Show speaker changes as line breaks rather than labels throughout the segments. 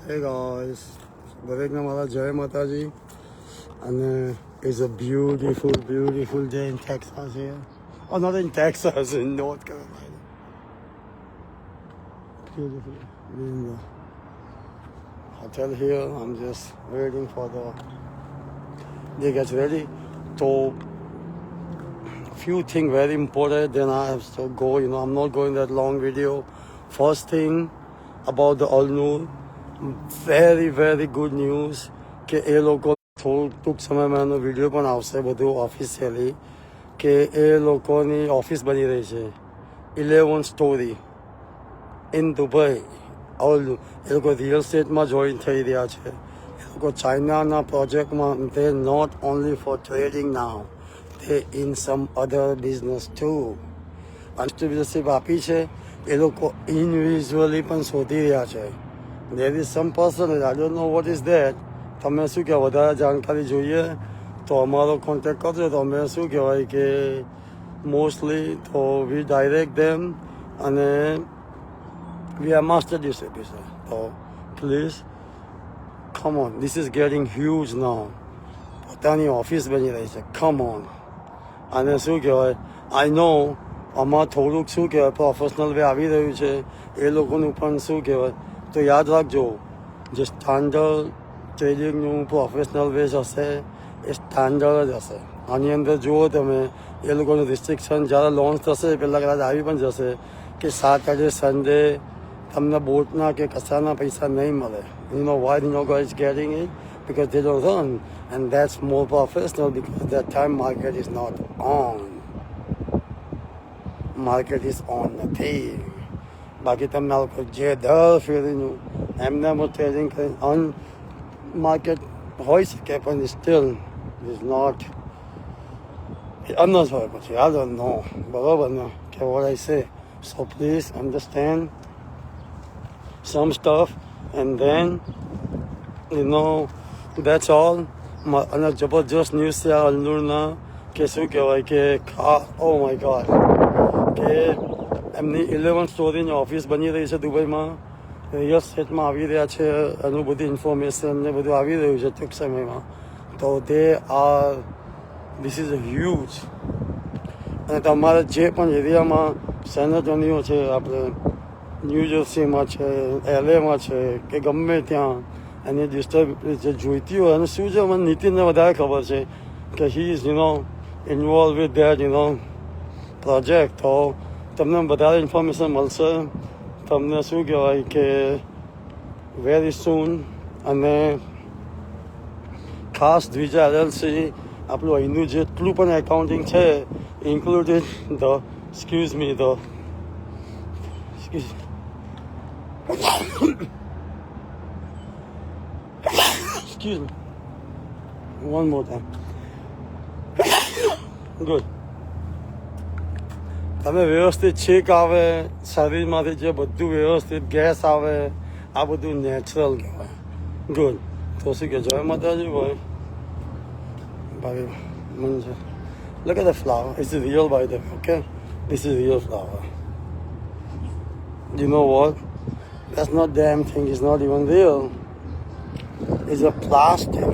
Hey guys, દરેકને મારા જય માતાજી અને it's a beautiful day in Texas here. Oh, not in Texas, in North Carolina. Beautiful. In the hotel here, I'm just waiting for they get ready. So, few things very important, then I have to go. I'm not going that long video. First thing about the all-new. very good news કે એ લોકો ટૂંક સમયમાં એનો video પણ આવશે બધું officially કે એ લોકોની ઓફિસ બની રહી છે 11 સ્ટોરી ઇન દુબઈ ઓલ એ લોકો રિયલ એસ્ટેટમાં જોઈન થઈ રહ્યા છે એ લોકો ચાઇનાના પ્રોજેક્ટમાં they not only for trading now they in some other business to instability આપી છે એ લોકો ઇન્ડિવિજ્યુઅલી પણ શોધી રહ્યા છે there is some person, I don't know what is that. તમે શું કહેવાય વધારે જાણકારી જોઈએ તો અમારો કોન્ટેક્ટ કરજો તો અમે શું કહેવાય કે મોસ્ટલી તો વી ડાયરેક્ટ ધેમ અને વી આર માસ્ટર ડિસ્ટ્રીબ્યુટર તો please come on this is getting huge now પોતાની ઓફિસ બની રહી છે કમ ઓન અને શું કહેવાય આઈ નો આમાં થોડુંક શું કહેવાય પ્રોફેશનલ વે આવી રહ્યું છે એ લોકોનું પણ શું કહેવાય તો યાદ રાખજો જે સ્ટાન્ડર્ડ ટ્રેડિંગનું પ્રોફેશનલ વેજ હશે એ સ્ટાન્ડર્ડ જ હશે આની અંદર જુઓ તમે એ લોકોનું રિસ્ટ્રિક્શન જ્યારે લોન્ચ થશે પહેલાં કદાચ આવી પણ જશે કે સેટરડે સન્ડે તમને બોટના કે કશાના પૈસા નહીં મળે why guys getting it because they don't run and that's more professional because that time market is not on market is on nothing બાકી તમને આ લોકો જે દર ફેરીનું એમને ટ્રેડિંગ કરીને ઓન માર્કેટ હોઈ શકે પણ સ્ટીલ ઇઝ નોટ અનસ હોય પછી આઈ ડોન્ટ નો બરાબર ને કે what I say so please understand some stuff and then that's all અને જબરજસ્ત ન્યૂઝ છે આ અલ્લુરના કે શું કહેવાય કે ઓ માય ગોડ કે એમની 11 સ્ટોરીની ઓફિસ બની રહી છે દુબઈમાં રિયલ એસ્ટેટમાં આવી રહ્યા છે એનું બધી ઇન્ફોર્મેશન ને બધું આવી રહ્યું છે ટૂંક સમયમાં તો તે ધીસ ઇઝ અ હ્યુજ અને તમારે જે પણ એરિયામાં સેનેટરીઓ છે આપણે ન્યૂ જર્સીમાં છે LAમાં છે કે ગમે ત્યાં એની ડિસ્ટર્બ જે જોઈતી હોય અને શું છે મને નીતિનને વધારે ખબર છે કે he is involve with that project તો તમને વધારે ઇન્ફોર્મેશન મળશે તમને શું કહેવાય કે વેરી સૂન અને ખાસ દ્વિજા LLC આપણું અહીંનું જેટલું પણ એકાઉન્ટિંગ છે included the excuse me one more time good તમે વ્યવસ્થિત છીક આવે શરીરમાંથી જે બધું વ્યવસ્થિત ગેસ આવે આ બધું નેચરલ કહેવાય ગુડ તો શું કે જય માતાજી ભાઈ મન છે look at the flower it's real by the way okay this is real flower you know what that's not damn thing it's not even real it's a plastic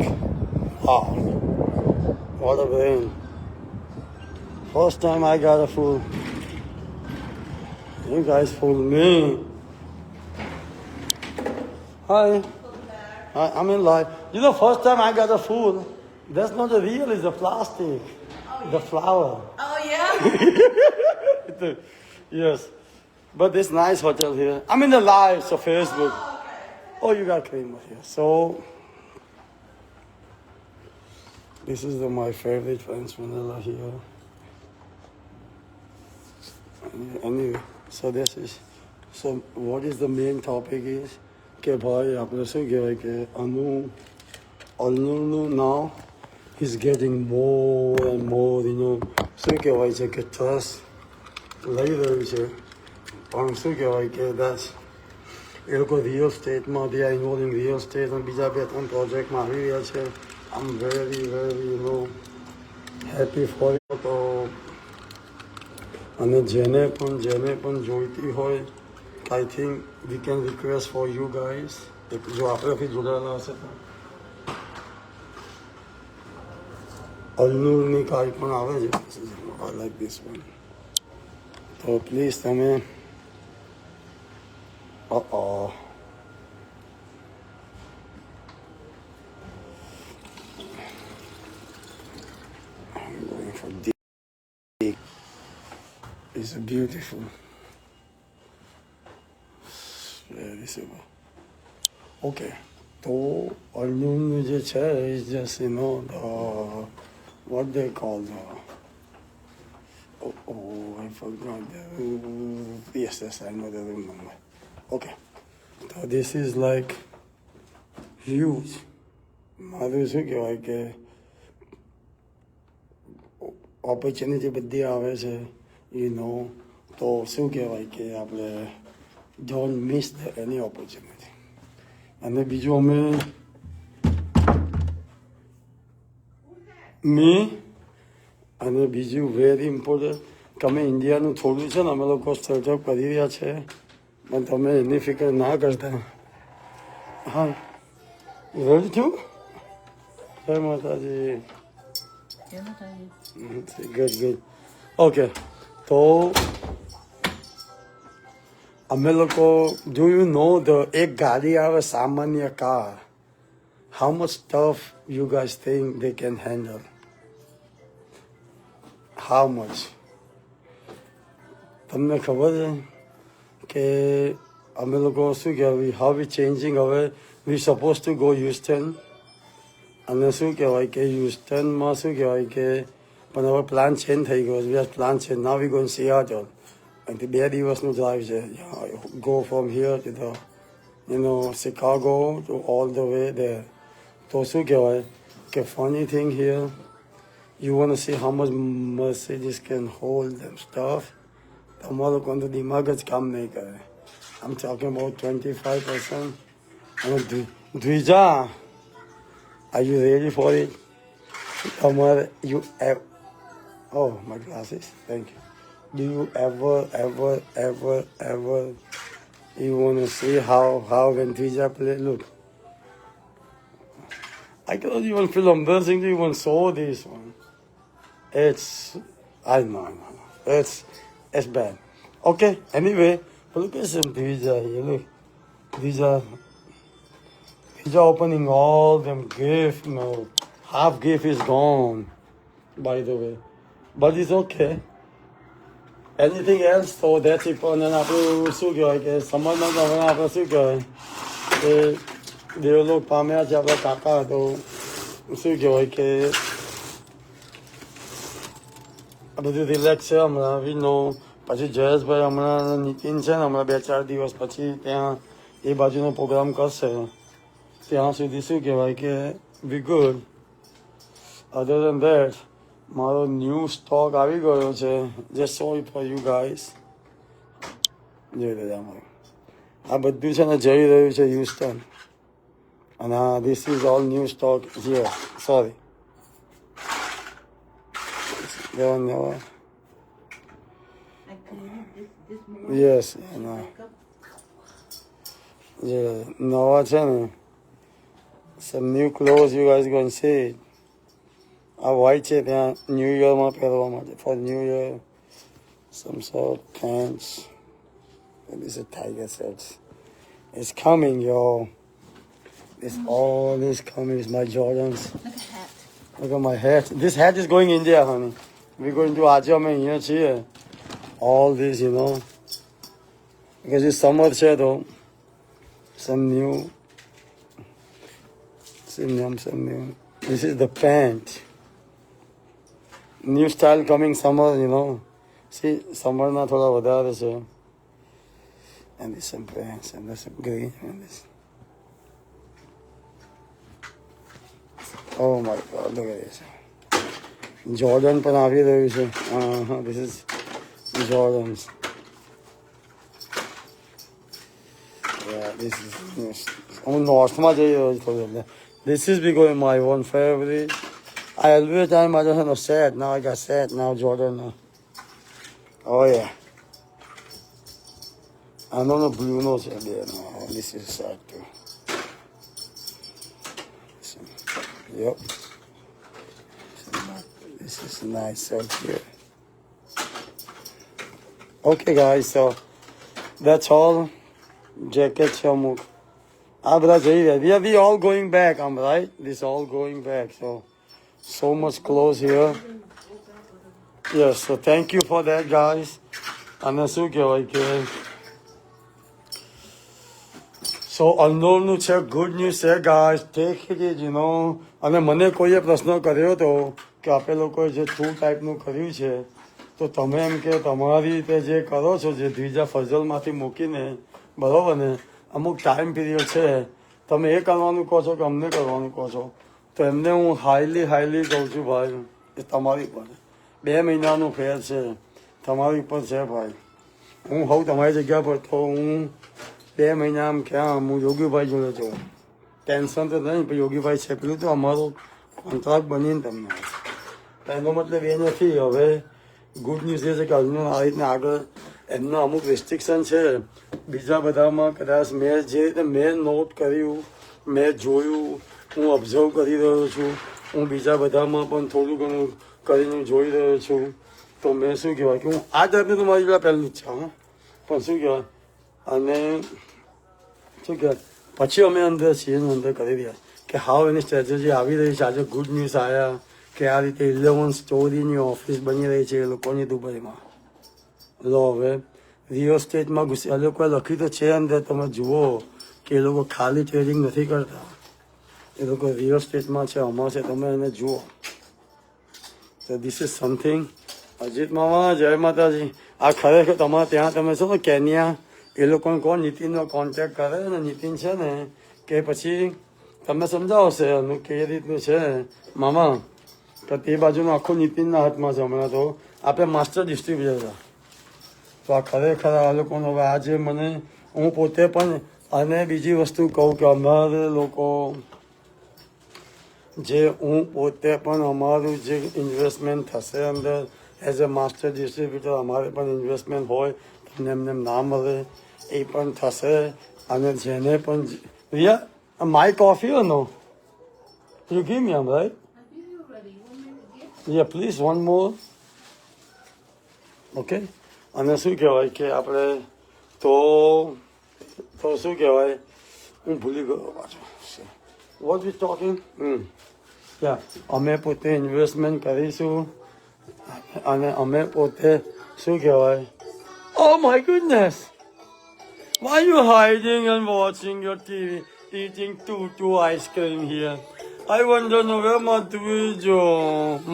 wow what a brain first time I got a fool you guys fool me. Hi. Hi, I'm in live. First time I got a fool. That's not the real, it's the plastic. The flower.
Oh, yeah?
Yes. But this nice hotel here. I'm in the live, so Facebook.
Oh, okay.
Oh, you got cream here. So, this is my favorite French vanilla here. Anyway. So what is the main topic is કે ભાઈ આપણે શું કહેવાય કે અલ્લુનું now is getting more and more શું કહેવાય છે કે ટ્રસ્ટ લઈ રહ્યું છે પણ શું કહેવાય કે that's એ લોકો રિયલ સ્ટેટમાં they are involved in real estate અને બીજા 2-3 પ્રોજેક્ટમાં આવી રહ્યા છે I'm very happy for you તો અને જેને પણ જોઈતી હોય I think we can request for you guys એક જો આપણે જોડાયેલા હશે તો અલ્લુરની કાંઈ પણ આવે છે. I like this one. તો પ્લીઝ તમે I'm going for deep. It's beautiful. Very simple. Okay. તો અલ્લુનું જે છે is just what they call I forgot yes, I know the room number. Okay. So this is like huge. મારું શું કહેવાય કે opportunity બધી આવે છે તો શું કહેવાય કે આપણે ડોન્ટ મિસ એની ઓપોર્ચ્યુનિટી. અને બીજું અમે અને બીજું વેરી ઇમ્પોર્ટન્ટ કે અમે ઇન્ડિયાનું થોડું છે ને અમે લોકો સ્ટાર્ટઅપ કરી રહ્યા છે, પણ તમે એની ફિકર ના કરતા. હા, રેડી થયું? જય માતાજી. Good good. ઓકે, તો અમે લોકો ડુ યુ નો એક ગાડી આવે સામાન્ય car, how much tough you guys think they can handle? How much? તમને ખબર છે કે અમે લોકો શું કહેવાય હાઉ વી ચેન્જિંગ હવે વી સપોઝ ટુ ગો હ્યુસ્ટન, અને શું કહેવાય કે હ્યુસ્ટનમાં શું કહેવાય કે પણ હવે પ્લાન ચેન્જ થઈ ગયો છે. પ્લાન છે નાવ વી ગોઈંગ સિયાટલ. અહીંથી 2 દિવસનું ડ્રાઈવ છે. Go from here to the Chicago to all the way there. તો શું કહેવાય કે funny thing here, you want to see how much Mercedes can hold them stuff. તમારો કોઈ તો દિમાગ જ કામ નહીં કરે. I'm talking about 25%. અને Dvija, are you ready for it? તમારે oh, my glasses, thank you. Do you ever you want to see how when Dvija play? Look, I cannot even feel embarrassing to even saw this one. I know. It's bad. Okay, anyway, look at some Dvija here. Look, Dvija opening all them gifts. No, half gift is gone, by the way, but it's okay. Anything else? So that's it. અને આપણું શું કહેવાય કે સમાજમાં તો હવે આપણે શું કહેવાય કે દેવલોક પામ્યા છે આપણા કાકા. તો શું કહેવાય કે આ બધું રિલેક્સ છે હમણાં વીનો. પછી જયેશભાઈ હમણાં નીતિન છે ને હમણાં 2-4 દિવસ પછી ત્યાં એ બાજુનો પ્રોગ્રામ કરશે. ત્યાં સુધી શું કહેવાય કે વી ગુડ. અધર દેન ધેટ મારો ન્યૂ સ્ટોક આવી ગયો છે. Just so it for you guys. જોઈ લેજો આ બધું છે ને જઈ રહ્યું છે હ્યુસ્ટન. અને this is all new stock here. Sorry, yes, નવા છે ને some new clothes you guys going to see. આ white છે ત્યાં ન્યૂ યરમાં પહેરવા માટે for new year. Some sort of pants. This is tiger sets. It's coming, yo. All is coming. It's my Jordans.
Look at hat.
Look at my hat. This hat is going India, honey. We're going to Ajam here, here. All this, because it's summer shadow. Some new. Some new. This is the pant. New style coming summer, See, summer na thoda vadare છે. And this some pants, and there's some green, and this. Oh my God, look at this. Jordan પણ આવી રહ્યું છે. This is Jordans. Yeah, this is. હું નોર્થમાં જઈ રહ્યો છું થોડું એટલે. This is becoming my one favorite. I always time I don't have no set. Now I got set. Now Jordan. Oh yeah. I don't know blue nose there. No, this is sad too. Yep. This is nice. So cute. Okay, guys. So that's all. Jacket છે અમુક. આ બધા જઈ રહ્યા. We all going back. I'm right. This all going back. So much clothes here. Yes. So thank you for that, guys. અને શું કહેવાય કે સો અનનોનનું છે ગુડ ન્યૂઝ છે ગાઈસ ટેક ઇટ ઇઝ અને મને કોઈએ પ્રશ્ન કર્યો હતો કે આપણે લોકોએ જે ટુ ટાઈપનું કર્યું છે તો તમે એમ કે તમારી રીતે જે કરો છો જે દ્વિજા ફઝલમાંથી મૂકીને બરાબર ને અમુક ટાઈમ પીરિયડ છે તમે એ કરવાનું કહો છો કે અમને કરવાનું કહો છો તો એમને હું હાઈલી કહું છું ભાઈ એ તમારી પર 2 મહિનાનું ફેર છે તમારી ઉપર છે ભાઈ હું હોઉં તમારી જગ્યા પર તો હું 2 મહિના આમ ક્યાં હું યોગીભાઈ જોડે છું ટેન્શન તો નહીં પણ યોગીભાઈ છે પેલું તો અમારો કોન્ટ્રાક્ટ બનીને તમને એનો મતલબ એ નથી હવે ગુડ ન્યૂઝ એ છે કે હજુ આ રીતના આગળ એમના અમુક રિસ્ટ્રિક્શન છે બીજા બધામાં કદાચ મેં જે રીતે મેં નોટ કર્યું મેં જોયું હું ઓબ્ઝર્વ કરી રહ્યો છું હું બીજા બધામાં પણ થોડું ઘણું કરીને જોઈ રહ્યો છું તો મેં શું કહેવાય કે હું આ ટાઈપનું તો મારી પહેલાં પહેલું જ છે હા પણ શું કહેવાય અને શું કહેવાય પછી અમે અંદર છીએ અંદર કરી રહ્યા કે હાવ એની સ્ટ્રેટેજી આવી રહી છે આજે ગુડ ન્યૂઝ આવ્યા કે આ રીતે 11 સ્ટોરીની ઓફિસ બની રહી છે એ લોકોની દુબઈમાં લો હવે રિયલ એસ્ટેટમાં એ લોકોએ લખ્યું તો છે અંદર તમે જુઓ કે એ લોકો ખાલી ટ્રેડિંગ નથી કરતા એ લોકો રિયલ એસ્ટેટમાં છે અમારે છે તમે એને જુઓ તો ધીસ ઇઝ સમથિંગ અજીત મામા જય માતાજી આ ખરેખર તમારે ત્યાં તમે છો ને કેન્યા એ લોકોને કોણ નીતિનનો કોન્ટેક્ટ કરે ને નીતિન છે ને કે પછી તમે સમજાવશે અને કઈ રીતનું છે મામા તો તે બાજુનું આખું નીતિનના હાથમાં છે હમણાં તો આપણે માસ્ટર ડિસ્ટ્રીબ્યુટર હતા તો આ ખરેખર આ લોકોનો હવે આજે મને હું પોતે પણ અને બીજી વસ્તુ કહું કે અમારે લોકો જે હું પોતે પણ અમારું જે ઇન્વેસ્ટમેન્ટ થશે અંદર એઝ અ માસ્ટર ડિસ્ટ્રીબ્યુટર અમારે પણ ઇન્વેસ્ટમેન્ટ હોય તમને એમને ના મળે એ પણ થશે અને જેને પણ Riya my coffee or no? You give me, right? Yeah, please, one more. Okay. અને શું કહેવાય કે આપણે તો શું કહેવાય હું ભૂલી ગયો પાછું વોટ વી ટોકિંગ યા અમે પોતે ઇન્વેસ્ટમેન્ટ કરીશું અને અમે પોતે શું કહેવાય Oh my goodness! Why are you hiding and watching your TV, eating two ice cream here? I wonder where my Tuijo.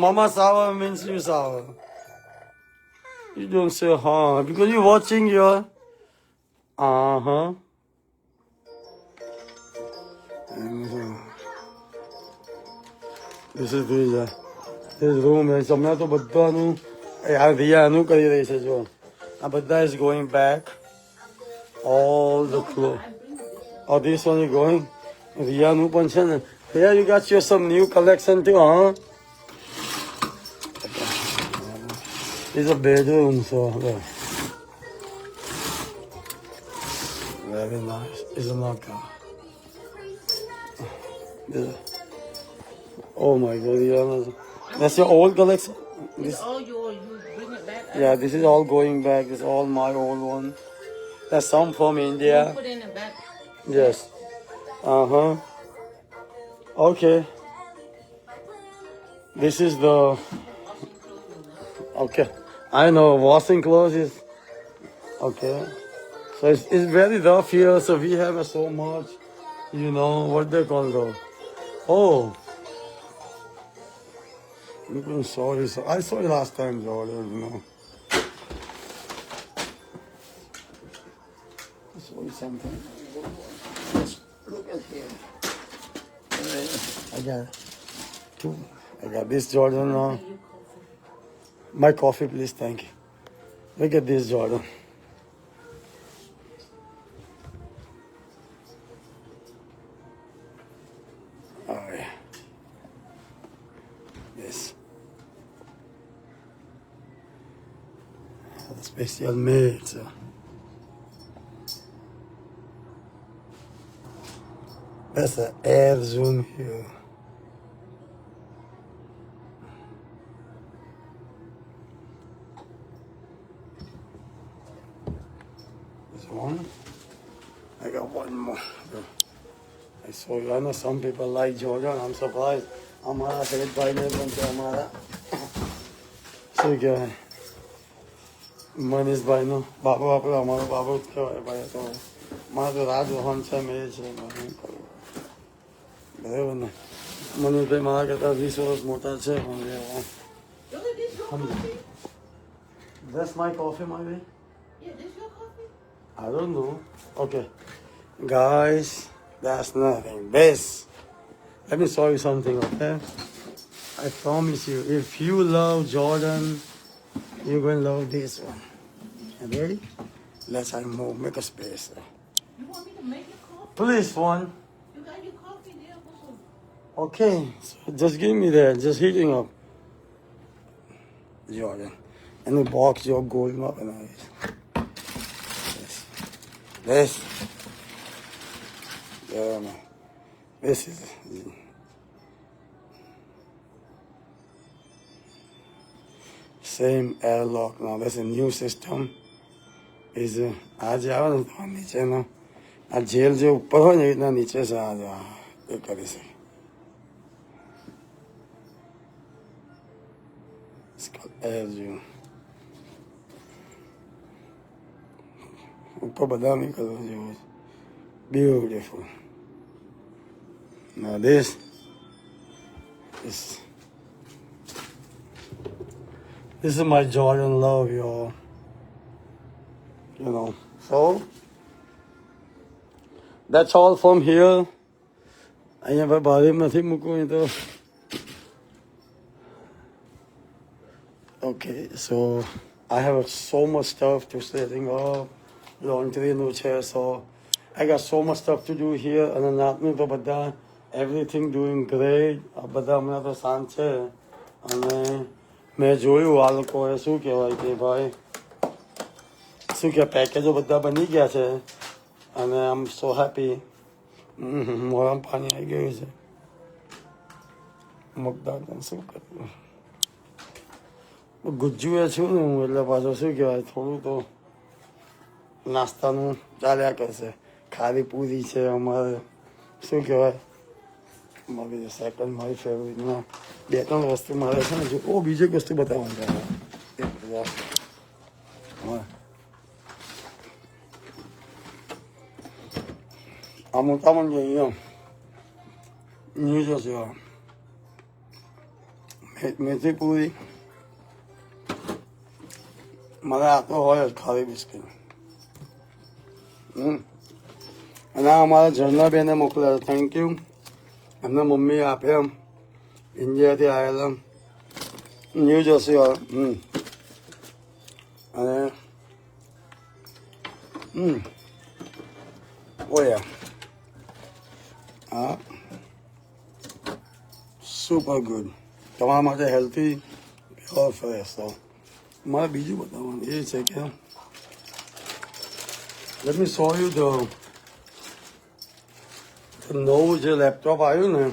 Mama sour means you sour. You don't say huh because you're watching your This is Tuijo. This room is હમણાં તો બધાનું આ રિયા આનું કરી રહી છે જો આ બધા is going back all the clothes. Oh, this one is going. રિયાનું પણ છે ને Here you got you some new collection too, huh? It's a bedroom, so very nice. It's not Oh my God, yeah. That's your old collection?
It's all yours. You bring it back.
Yeah, this is all going back. This is all my old one. There's some from India.
You put in the back.
Yes. Okay. This is the. Okay. I know washing clothes is. Okay. So it's very rough here. So we have so much. You know what they call though. Oh. I'm sorry. So I saw you last time, Jordan. You know. I saw you something. Look at here. I got two. I got this Jordan. My coffee, please. Thank you. Look at this Jordan. Oh yeah. Yes. Special made. So. That's an air zoom here. one more. I saw you. I know some people like Jordan. I'm surprised. हमारा सेठ भाई ने बनते हमारा શું કહેવાય મનીષભાઈનો બાબુ આપણે અમારો બાબુ જ કહેવાય ભાઈ તો મારે તો રાજવહન છે મેં છે બરાબર ને મનીષભાઈ મારા કરતાં 20 વર્ષ મોટા છે
Look at this, your coffee.
That's my coffee, my way.
Yeah, this your coffee.
I don't know. Okay. Guys, that's nothing. This. Let me show you something, okay? I promise you, if you love Jordan, you're going to love this one. You ready? Let's move, make a space.
You want me to make your coffee?
Please, one.
You got your coffee there. What's up?
Okay, so just give me that. Just heating up. Jordan. And the box you're going up and all this. This. Yeah, man. This is same airlock now. That's a new system. Is आज આવે ને તો નીચેનો આ jail જે ઉપર હોય ને એ રીતના નીચે છે આ એ કરી છે એર જેવું ઉપર બદામી કલર જેવું beautiful. Now this is my Jordan love, y'all. You know, so that's all from here. અહીંયા ભાઈ બારી નથી મૂકવું એ તો Okay, so I have so much stuff to setting up, laundry નું છે, so I got so much stuff to do here. અને નાતનું તો બધા everything doing great. આ બધા હમણાં તો શાંત છે અને મેં જોયું આ લોકોએ શું કહેવાય કે ભાઈ શું કે પેકેજો બધા બની ગયા છે અને આઈ એમ સો હેપી મોરામાં પાણી આવી ગયું છે મગદાળ શું કરવું ગુજ્જુએ છું ને હું એટલે પાછો શું કહેવાય થોડું તો નાસ્તાનું ચાલ્યા કરશે ખારી પૂરી છે અમારે શું કહેવાય મારી સેકન્ડ મારી ફેવરેટમાં 2-3 વસ્તુ મારે છે ને જો બીજી એક વસ્તુ બતાવવાની આ મોટામાં જે અહીંયા ન્યૂઝ હશે મેથી પૂરી મારે આ તો હોય જ ખારી બિસ્કીટ અને આ અમારા ઝરણાબેને મોકલ્યા થેન્ક યુ એમના મમ્મીએ આપ્યા ઇન્ડિયાથી આવેલા ન્યૂઝ હશે અને ઓયા હા સુપર ગુડ તમારા માટે હેલ્થી પ્યોર ફ્રેશ તો મારે બીજું બતાવવાનું એ છે કે let me show you the નવું જે લેપટોપ આવ્યું ને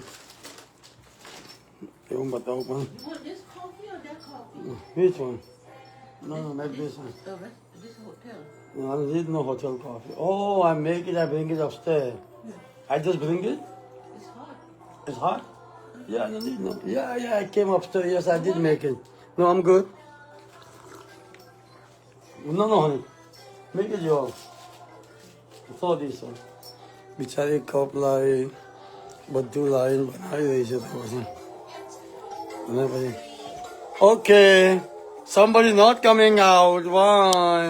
એવું બતાવું પણ
You want this coffee or that coffee?
which one? No, not this one.
This hotel.
No, I need no hotel coffee. Oh, I make it, I bring it upstairs. I just bring it?
It's hot.
It's hot? Yeah, I need no. Yeah, I came upstairs. Yes, I did make it. No, I'm good. No, honey. Make it yours. So this one. બિચારી cup લાવી બધું લાવીને બનાવી રહી છે તો પછી અને પછી okay somebody not coming out why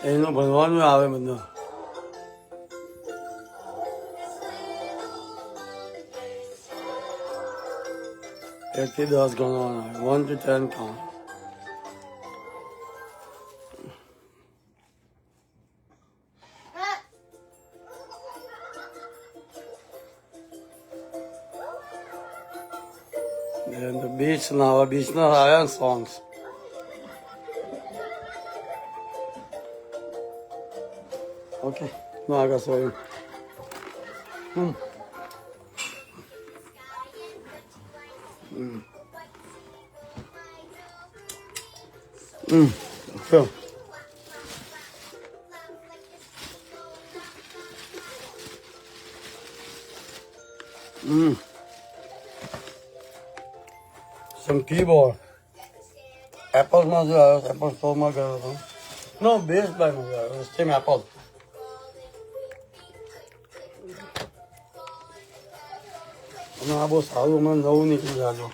એનું ભણવાનું આવે બધું એકથી 10 ગણવાનું આવે 1 to 10 count. And the beach now are songs. Okay, no, I got show you. Sure. Some keyboard. Apple માં જો આવ્યો એપલ સ્ટોરમાં ગયો હતો નો બેસ બાયમાં ગયો સેમ એપલ અને આ બહુ સારું હમણાં નવું નીકળી જાજો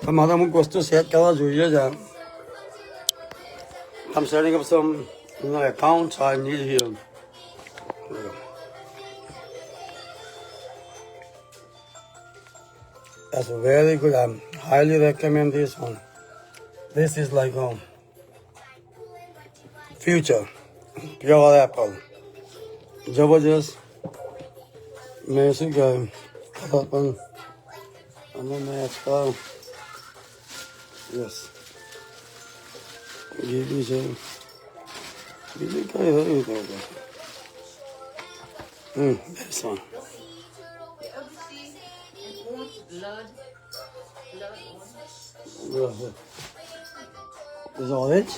પણ મારે અમુક વસ્તુ સેટ કરવા જોઈએ જ I'm setting up some accounts I need here. That's very good. I highly recommend this one. This is like future pure apple. Jabardast. मैं શું કહેવાય પણ અને મેચ કર યસ એ બી છે બીજું કઈ રહ્યું તો that's one. Is orange?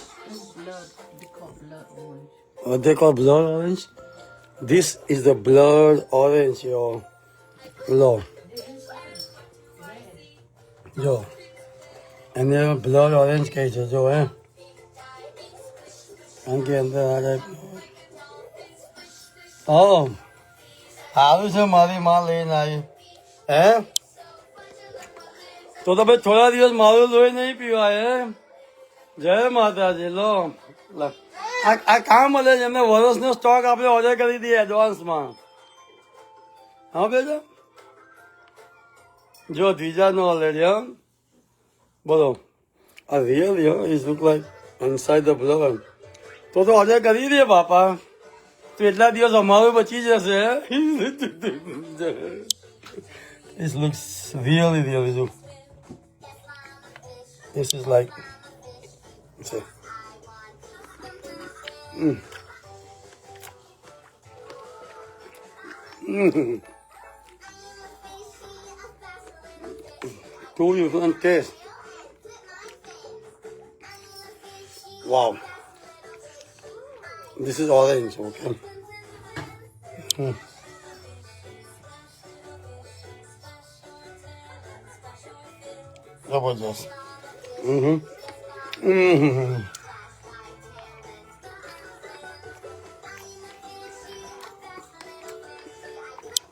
Blood. They call blood orange.
What they call blood orange? This is the blood orange, yo. Blood. Yo. And then blood orange case, yo, eh? And get the oh. સારું છે મારી માં લઈને આવી હે તો ભાઈ થોડા દિવસ મારું લોહી નહીં પીવાય હે જય માતાજી લો આ કામ મળે છે એમને વર્ષનો સ્ટોક આપણે ઓર્ડર કરી દઈએ એડવાન્સમાં હા બેટા જો દ્વિજાનો ઓલરેડી હા બોલો આ real is look like inside the blood તો ઓર્ડર કરી દે બાપા તો એટલા દિવસ અમારું બચી જશે This looks really good. This is like see. Two you can taste. Wow. This is orange, okay. Jabardast.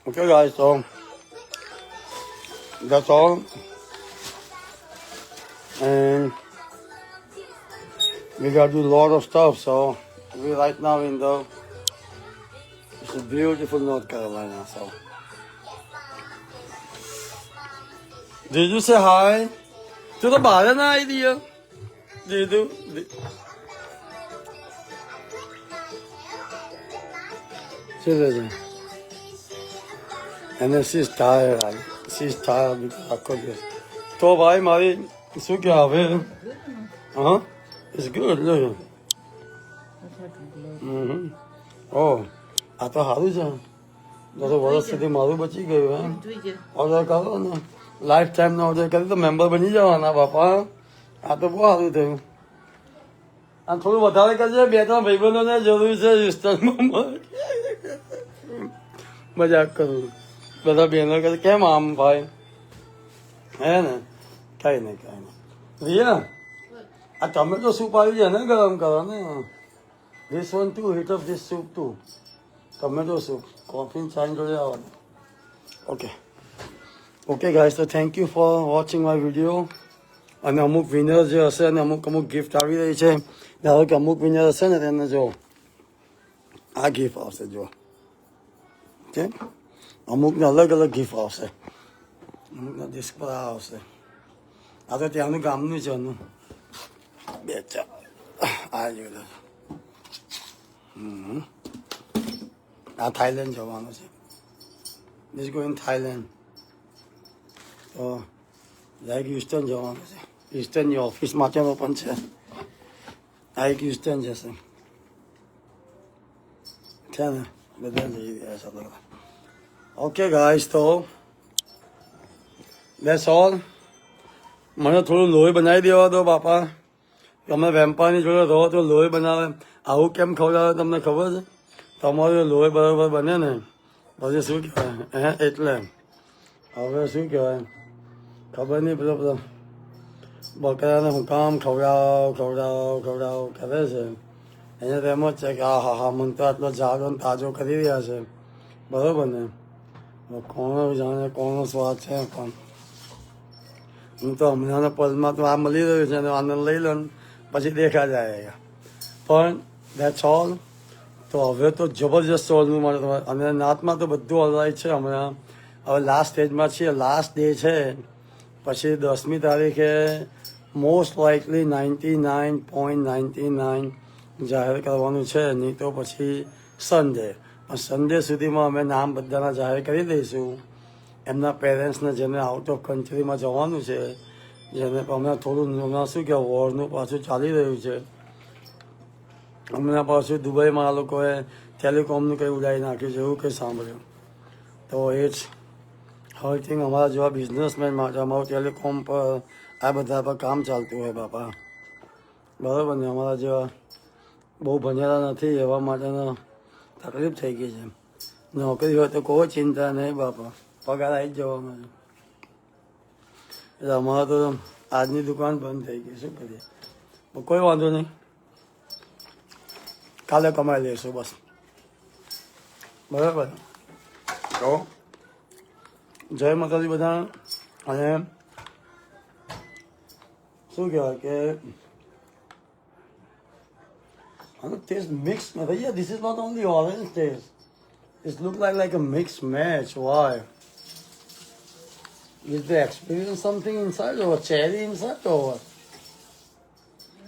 Okay, guys, so that's all. And we got to do a lot of stuff, so we're right now in the it's a beautiful North Carolina, so did you say hi to the banana idea? Did you? See that? And then she's tired. She's tired because I could this. So, bhai, mari, શું કે હવે હા it's good look. Oh, આ તો સારું છે તો વર્ષ સુધી મારું બચી ગયું હે ઓર્ડર કરો ને લાઈફ ટાઈમનો ઓર્ડર કરી તો મેમ્બર બની જવાના બાપા આ તો બહુ સારું થયું આ થોડું વધારે કરજે બે ત્રણ ભાઈબંધોને જરૂર છે વિસ્તારમાં મજાક કરું બધા બહેનો કરે કેમ આમ ભાઈ હે ને કઈ નહીં રિયા આ ટમેટો સૂપ આવી જાય ને ગરમ કરો ને This one too, heat up this soup too. Tomato soup. Coffee and chai જોડે આવવાનું. Okay. Okay guys, so thank you for watching my video. અને અમુક વિનર જે હશે અને અમુક ગિફ્ટ આવી રહી છે ધારો કે અમુક વિનર હશે ને તેને જો આ ગિફ્ટ આવશે જો ઓકે અમુકને અલગ અલગ ગિફ્ટ આવશે અમુકના ડિસ્ક પર આ આવશે આ તો ત્યાંનું ગામનું છે એનું બે ચાર આ જોઈ આ થાઈલેન્ડ જવાનું છે દિસ ગો ઇન થાઈલેન્ડ તો લાઈક હ્યુસ્ટન જવાનું છે હ્યુસ્ટનની ઓફિસ માટેનો પણ છે આ એક હ્યુસ્ટન જશે છે ને બધા જઈ રહ્યા છે બધા ઓકે ગાઈસ તો દેટ્સ ઓલ મને થોડું લોહી બનાવી દેવા દો બાપા તમે વેમ્પાયરની જોડે રહો તો લોહી બનાવે, આવું કેમ ખવડાવે તમને ખબર છે? તમારું લોહી બરાબર બને ને પછી શું કહેવાય એટલે હવે શું કહેવાય ખબર નહીં પેલો બકરાને હું કામ ખવડાવ કરે છે. એને તો એમ જ છે કે હા મને તો આટલો જાડો ને તાજો કરી રહ્યા છે, બરાબર ને? કોનો જાણે કોનો સ્વાદ છે, પણ હું તો હમણાંના પલમાં તો આ મળી રહ્યું છે અને આનંદ લઈ લો ને પછી દેખા જાય. પણ દેટ્સ ઓલ. તો હવે તો જબરજસ્ત ઓલનું મળે અને નાતમાં તો બધું ઓલરાઈટ છે. હમણાં હવે લાસ્ટ સ્ટેજમાં છીએ, લાસ્ટ ડે છે. પછી 10મી તારીખે મોસ્ટ લાઇકલી 99.99 જાહેર કરવાનું છે, નહીં તો પછી સન્ડે. સન્ડે સુધીમાં અમે નામ બધાના જાહેર કરી દઈશું. એમના પેરેન્ટ્સને જેને આઉટ ઓફ કન્ટ્રીમાં જવાનું છે, જેને હમણાં થોડું હમણાં શું કહેવાય વોરનું પાછું ચાલી રહ્યું છે. હમણાં પાછું દુબઈમાં આ લોકોએ ટેલિકોમનું કંઈ ઉડાવી નાખ્યું છે, એવું કંઈ સાંભળ્યું. તો એ જ હર્ટિંગ અમારા જેવા બિઝનેસમેન માટે. અમારું ટેલિકોમ પર આ બધા પર કામ ચાલતું હોય બાપા, બરાબર ને? અમારા જેવા બહુ ભણેલા નથી એવા માટેનો તકલીફ થઈ ગઈ છે. નોકરી હોય તો કોઈ ચિંતા નહીં બાપા, પગાર આવી જ જવાનો છે. એટલે અમારે તો આજની દુકાન બંધ થઈ ગઈ, શું કરીએ? કોઈ વાંધો નહીં, કાલે કમાઈ લઈશું બસ, બરાબર? તો જય માતાજી બધા. અને શું કહેવાય કે ટેસ્ટ મિક્સ ભૈયા, this is not only orange taste, it looks like a mixed match. Why? Is they experience something inside or cherry inside or what?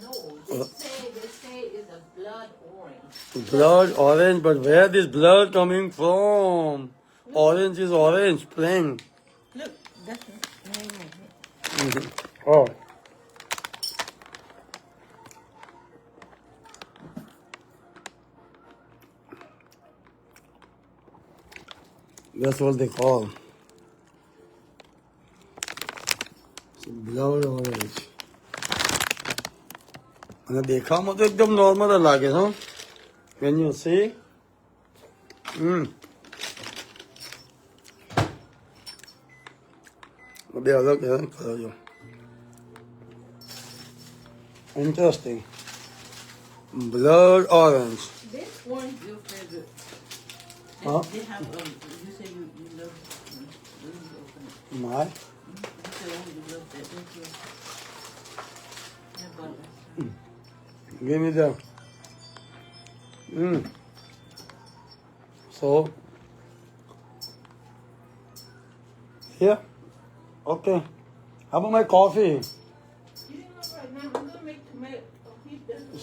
No, they say it's a blood orange.
Blood orange, but where this blood coming from? Orange is orange, plain.
Look, that's the name of it.
Oh. That's what they call blood orange. અને દેખાવામાં તો એકદમ normal જ લાગે છે. When you see, બે અલગ અલગ કરો છો. Interesting. Blood orange.
This one's your favorite.
Huh?
They have, you say you love
My?
you say you love that. That's your, yeah, butter.
Give me that. So, here? Okay. How about my coffee?
You know right now, I'm gonna make tomato.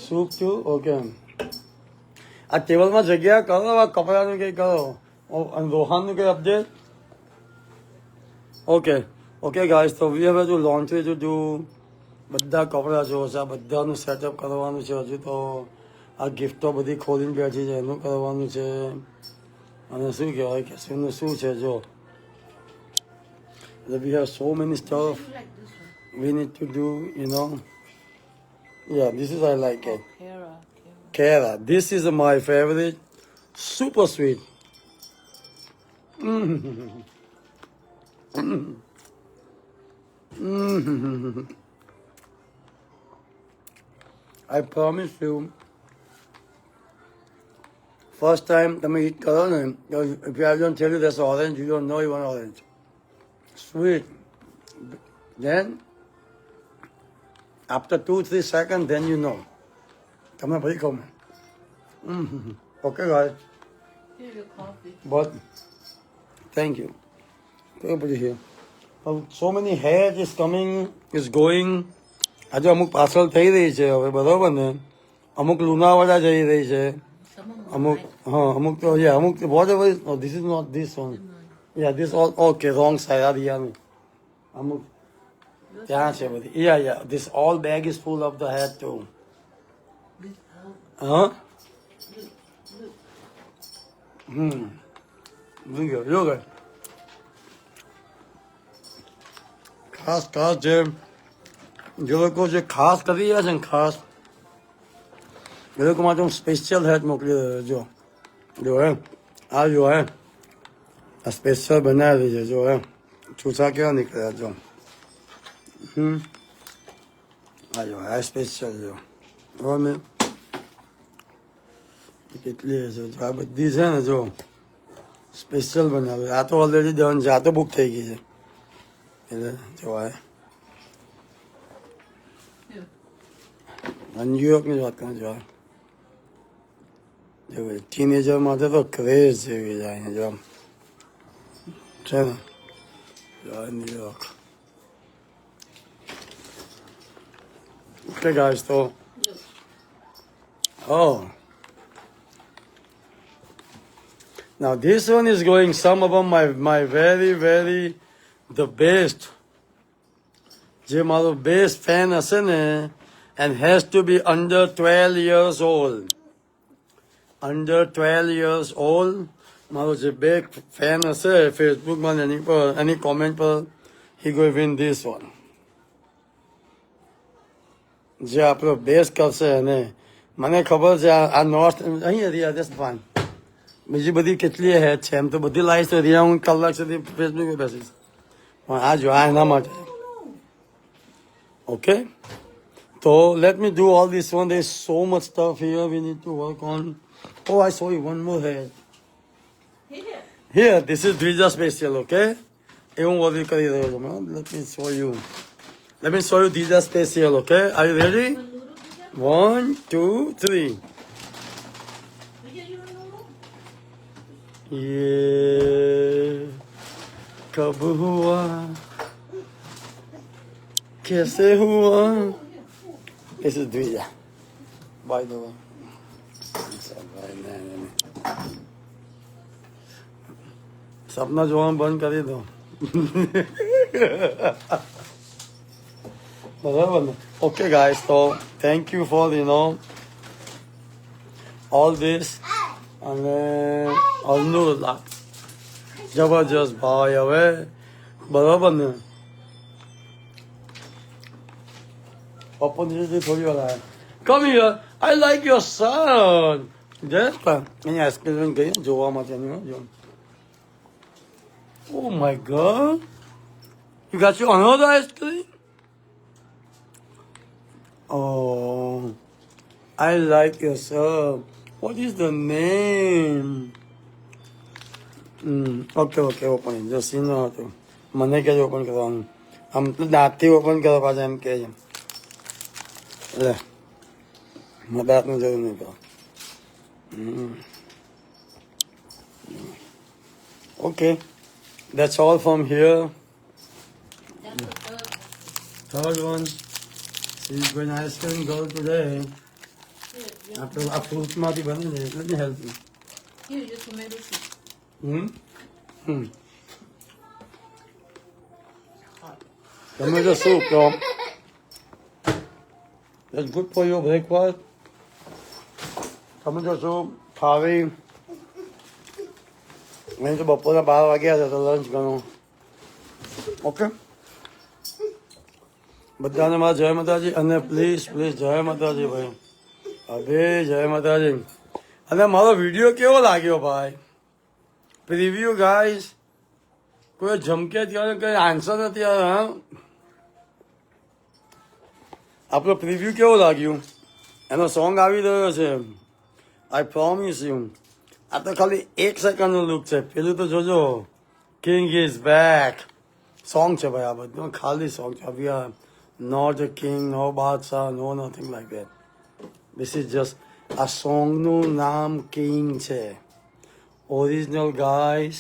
Soup too? Okay. આ ટેબલમાં જગ્યા કરો, આ કપડાનું કંઈ કરો, અને રોહાનનું કંઈ update. Okay guys, તો we have to laundry to do. બધા કપડાં જો છે, આ બધાનું સેટઅપ કરવાનું છે. હજુ તો આ ગિફ્ટો બધી ખોલીને બેઠી છે, એનું કરવાનું છે. અને શું કહેવાય કે શું છે જો, we have so many stuff we need to do, you know. Yeah, this is I like it. Kera. This is my favorite. Super sweet. I promise you, first time તમે eat કરો ને, if I don't tell you that's orange, you don't know you want orange. Sweet. Then, after 2-3 seconds, then you know. તમે ભાઈ કહો. Okay, guys.
Here's your coffee.
But, thank you. Everybody here. So many hair is coming, is going. આજે અમુક parcel થઈ રહી છે હવે, બરાબર ને? અમુક લુણાવાડા જઈ રહી છે, અમુક અમુક તો અમુક whatever is, oh, this is not this one. Yeah, this all okay, wrong side. આ રિયાનું અમુક ત્યાં છે બધી. Yeah, this all bag is full of the hair too. Huh? Look at ખાસ જે જે લોકો જે ખાસ કરી રહ્યા છે ને ખાસ એ લોકો માટે હું સ્પેશિયલ હેટ મોકલી રહ્યો જો હે આ જો હે આ સ્પેશિયલ બનાવેલી છે જો હે છૂસા કેવા નીકળ્યા જો આ જો આ સ્પેશિયલ જો બરાબર મેં કેટલી છે જો આ બધી છે ને જો સ્પેશિયલ બનાવે આ તો ઓલરેડી દન છે આ તો બુક થઈ ગઈ છે એટલે જોવાય ન્યુયોર્કની જ વાત કરું જોવા જો ટીનેજર માટે તો ક્રેઝ જેવી જાય જો છે ને New York Okay, guys, so now this one is going some of them my very the best. જે મારો best fan હશે ને and has to be under 12 years old. Under 12 years old. મારો જે big fan હશે Facebook માં એની પર એની comment પર he going to win this one. જે આપણો બેસ્ટ કરશે અને મને ખબર છે આ નોર્થ અહીં રિયા જસ્ટ ફાન બીજી બધી કેટલી હેડ છે એમ તો બધી લાઈશ તો રિયા હું કલાક સુધી ફેસબુક પર બેસીશ પણ આ જો આ એના માટે ઓકે તો let me do all this one there so much stuff here we need to work on oh I saw you one more head here this is Dwija special okay એ હું ઓર્ડર કરી રહ્યો છું let me show you Let me show you these are special, okay? Are you ready? 1, 2, 3. ये कब हुआ कैसे हुआ This is Dvija, by the way. સપના જોવાનું બંધ કરી દો Okay, guys, so thank you for all this and all જબરજસ્ત ભાઈ હવે બરાબર ને પપ્પાની થોડી વાર આવે Come here, I like your son. Just અહીંયા આઈસ્ક્રીમ ગઈ જોવા માટે જો Oh my God, you got your another ice cream? Oh, I like your son. What is the name? Okay, open it. Just know how to. મને કે open કરવાનું આમ તો દાંતથી ઓપન કરો પાછા એમ કે છે લે મારે દાંતનું જરૂર નહીં કરો Okay, that's all from here. Third one. She's going ice cream girl today. After a fruit માંથી બને છે let me help you.
Here, just tomato soup.
Tomato soup, though. That's good for your breakfast. Tomato soup, ખાવી મેં તો બપોરના 12 વાગ્યા છે તો લંચ ગણો ઓકે બધાને મારા જય માતાજી અને પ્લીઝ જય માતાજી ભાઈ અભે જય માતાજી અને મારો વિડીયો કેવો લાગ્યો ભાઈ પ્રિવ્યુ ગાઈસ કોઈ જમકે ત્યારે કઈ આન્સર નથી આવે હા આપણો પ્રિવ્યુ કેવો લાગ્યું એનો સોંગ આવી રહ્યો છે આઈ પ્રોમિસ યુ આ તો ખાલી 1 સેકન્ડનું લુક છે પેલું તો જોજો કિંગ ઇઝ બેક સોંગ છે ભાઈ આ બધું ખાલી સોંગ છે we are not a king no બાદશાહ no nothing like that this is just આ સોંગનું નામ કિંગ છે original guys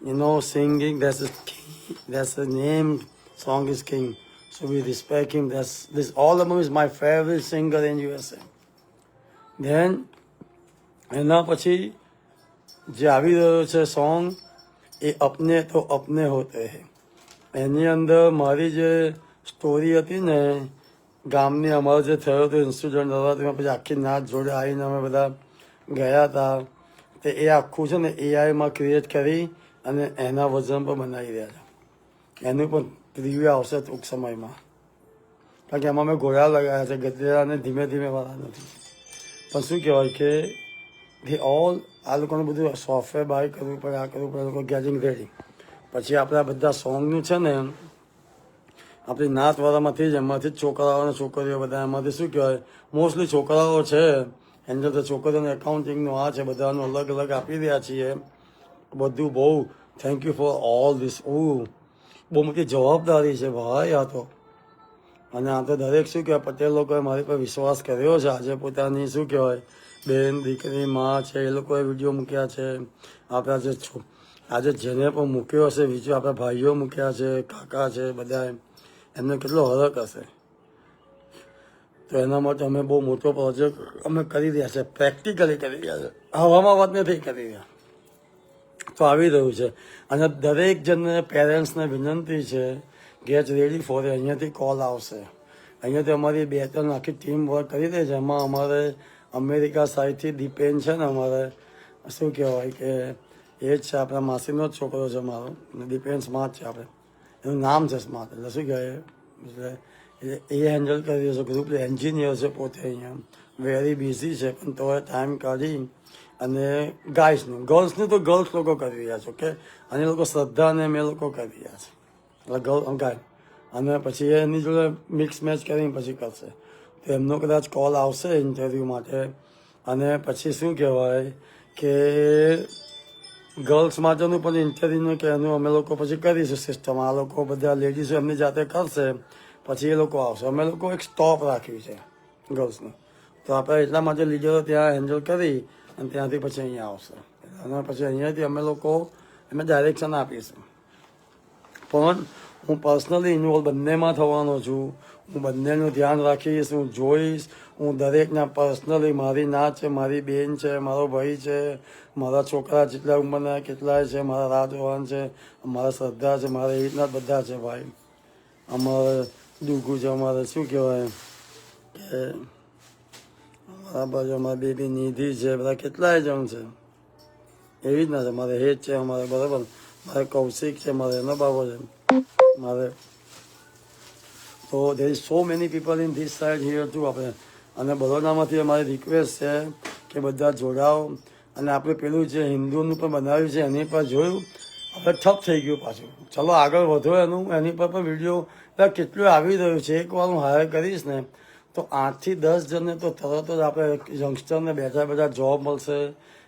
you know singing that's the name song is king so we respect him this all of him is my favorite singer in USA then એના પછી જે આવી રહ્યો છે સોંગ એ અપને તો અપને હોતે હૈ એની અંદર મારી જે સ્ટોરી હતી ને ગામની અમારો જે થયો હતો ઇન્સિડન્ટ નવરાત્રિમાં પછી આખી નાચ જોડે આવીને અમે બધા ગયા હતા તે એ આખું છે ને એઆઈમાં ક્રિએટ કરી અને એના વજન પર બનાવી રહ્યા છે એનું પણ પ્રિવ્યુ આવશે ટૂંક સમયમાં કારણ કે એમાં મેં ઘોડા લગાવ્યા છે, ગધેડાને ધીમે ધીમે વાળા નથી. પણ શું કહેવાય કે આ લોકોને બધું સોફ્ટવેર બાય કરવું પડે, આ કરવું પડે, લોકો ગેટિંગ રેડી. પછી આપણે આ બધા સોંગનું છે ને આપણી નાતવાળામાંથી જ એમાંથી જ છોકરાઓ અને છોકરીઓ બધા એમાંથી શું કહેવાય મોસ્ટલી છોકરાઓ છે. એની તો છોકરીઓને એકાઉન્ટિંગનું આ છે, બધાનું અલગ અલગ આપી રહ્યા છીએ બધું. બહુ thank you for all this. બહુ મોટી જવાબદારી છે ભાઈ આ તો. અને આ તો દરેક શું કહેવાય પટેલ લોકોએ મારી પર વિશ્વાસ કર્યો છે. આજે પોતાની શું કહેવાય બેન, દીકરી, માં છે એ લોકોએ વિડીયો મૂક્યા છે. આપણા જે આજે જેને પણ મૂક્યો હશે વિડીયો, આપણા ભાઈઓ મૂક્યા છે, કાકા છે, બધા એમને કેટલો હરખ હશે. તો એના માટે અમે બહુ મોટો પ્રોજેક્ટ અમે કરી રહ્યા છે, પ્રેક્ટિકલી કરી રહ્યા છે, હવામાં વાત નથી કરી રહ્યા. તો આવી રહ્યું છે. અને દરેક જણને પેરેન્ટ્સને વિનંતી છે ગેટ રેડી ફોર. અહીંયાથી કોલ આવશે. અહીંયાથી અમારી 2-3 આખી ટીમ વર્ક કરી રહી છે. એમાં અમારે અમેરિકા સાઈડથી દીપેન છે ને, અમારે શું કહેવાય કે એ જ છે આપણા માસીનો જ છોકરો છે મારો, દીપેન સ્માર્ટ છે આપણે, એનું નામ છે સ્માર્ટ. એટલે શું કહેવાય એટલે એ હેન્ડલ કરી રહ્યો છે ગ્રુપ. એન્જિનિયર છે પોતે, અહીંયા વેરી બિઝી છે, પણ તો ટાઈમ કાઢી અને ગાઈસનું ગર્લ્સનું તો ગર્લ્સ લોકો કરી રહ્યા છે. ઓકે, અને એ લોકો શ્રદ્ધાને અમે લોકો કરી રહ્યા છે એટલે ગર્લ ગાય. અને પછી એની જોડે મિક્સ મેચ કરીને પછી કરશે. તો એમનો કદાચ કોલ આવશે ઇન્ટરવ્યૂ માટે. અને પછી શું કહેવાય કે ગર્લ્સ માટેનું પણ ઇન્ટરવ્યૂનું કે એનું અમે લોકો પછી કરીશું સિસ્ટમ. આ લોકો બધા લેડીઝો એમની જાતે કરશે, પછી એ લોકો આવશે. અમે લોકો એક સ્ટોપ રાખ્યું છે ગર્લ્સનું. તો આપણે એટલા માટે લીડરો ત્યાં હેન્ડલ કરી અને ત્યાંથી પછી અહીંયા આવશે. અને પછી અહીંયાથી અમે લોકો એમને ડાયરેક્શન આપીશું. પણ હું પર્સનલી ઇન્વોલ્વ બંનેમાં થવાનો છું. હું બંનેનું ધ્યાન રાખીશ, હું જોઈશ. હું દરેકના પર્સનલી, મારી નાત છે, મારી બેન છે, મારો ભાઈ છે, મારા છોકરા જેટલા ઉંમરના કેટલાય છે, મારા રાજવાન છે, મારા શ્રદ્ધા છે, મારા એ રીતના બધા છે ભાઈ. અમારે દુગુ છે, અમારે શું કહેવાય કે અમારા બાજુ અમારા બેબી નિધિ છે, બધા કેટલાય જણ છે એવી રીતના છે. મારે હેત છે અમારે, બરાબર. મારે કૌશિક છે, મારે એનો બાબો છે મારે. તો there is so many people in this side here two. આપણે અને બરોડામાંથી અમારી રિક્વેસ્ટ છે કે બધા જોડાઓ. અને આપણે પેલું જે હિન્દુનું પણ બનાવ્યું છે એની પર જોયું, હવે ઠપ થઈ ગયું પાછું. ચલો આગળ વધો એનું, એની પર પણ વિડીયો કેટલું આવી રહ્યું છે. એકવાર હું હાયર કરીશ ને તો 8 થી 10 જણને તો તરત જ આપણે યંગસ્ટરને બેઠા બેઠા જોબ મળશે.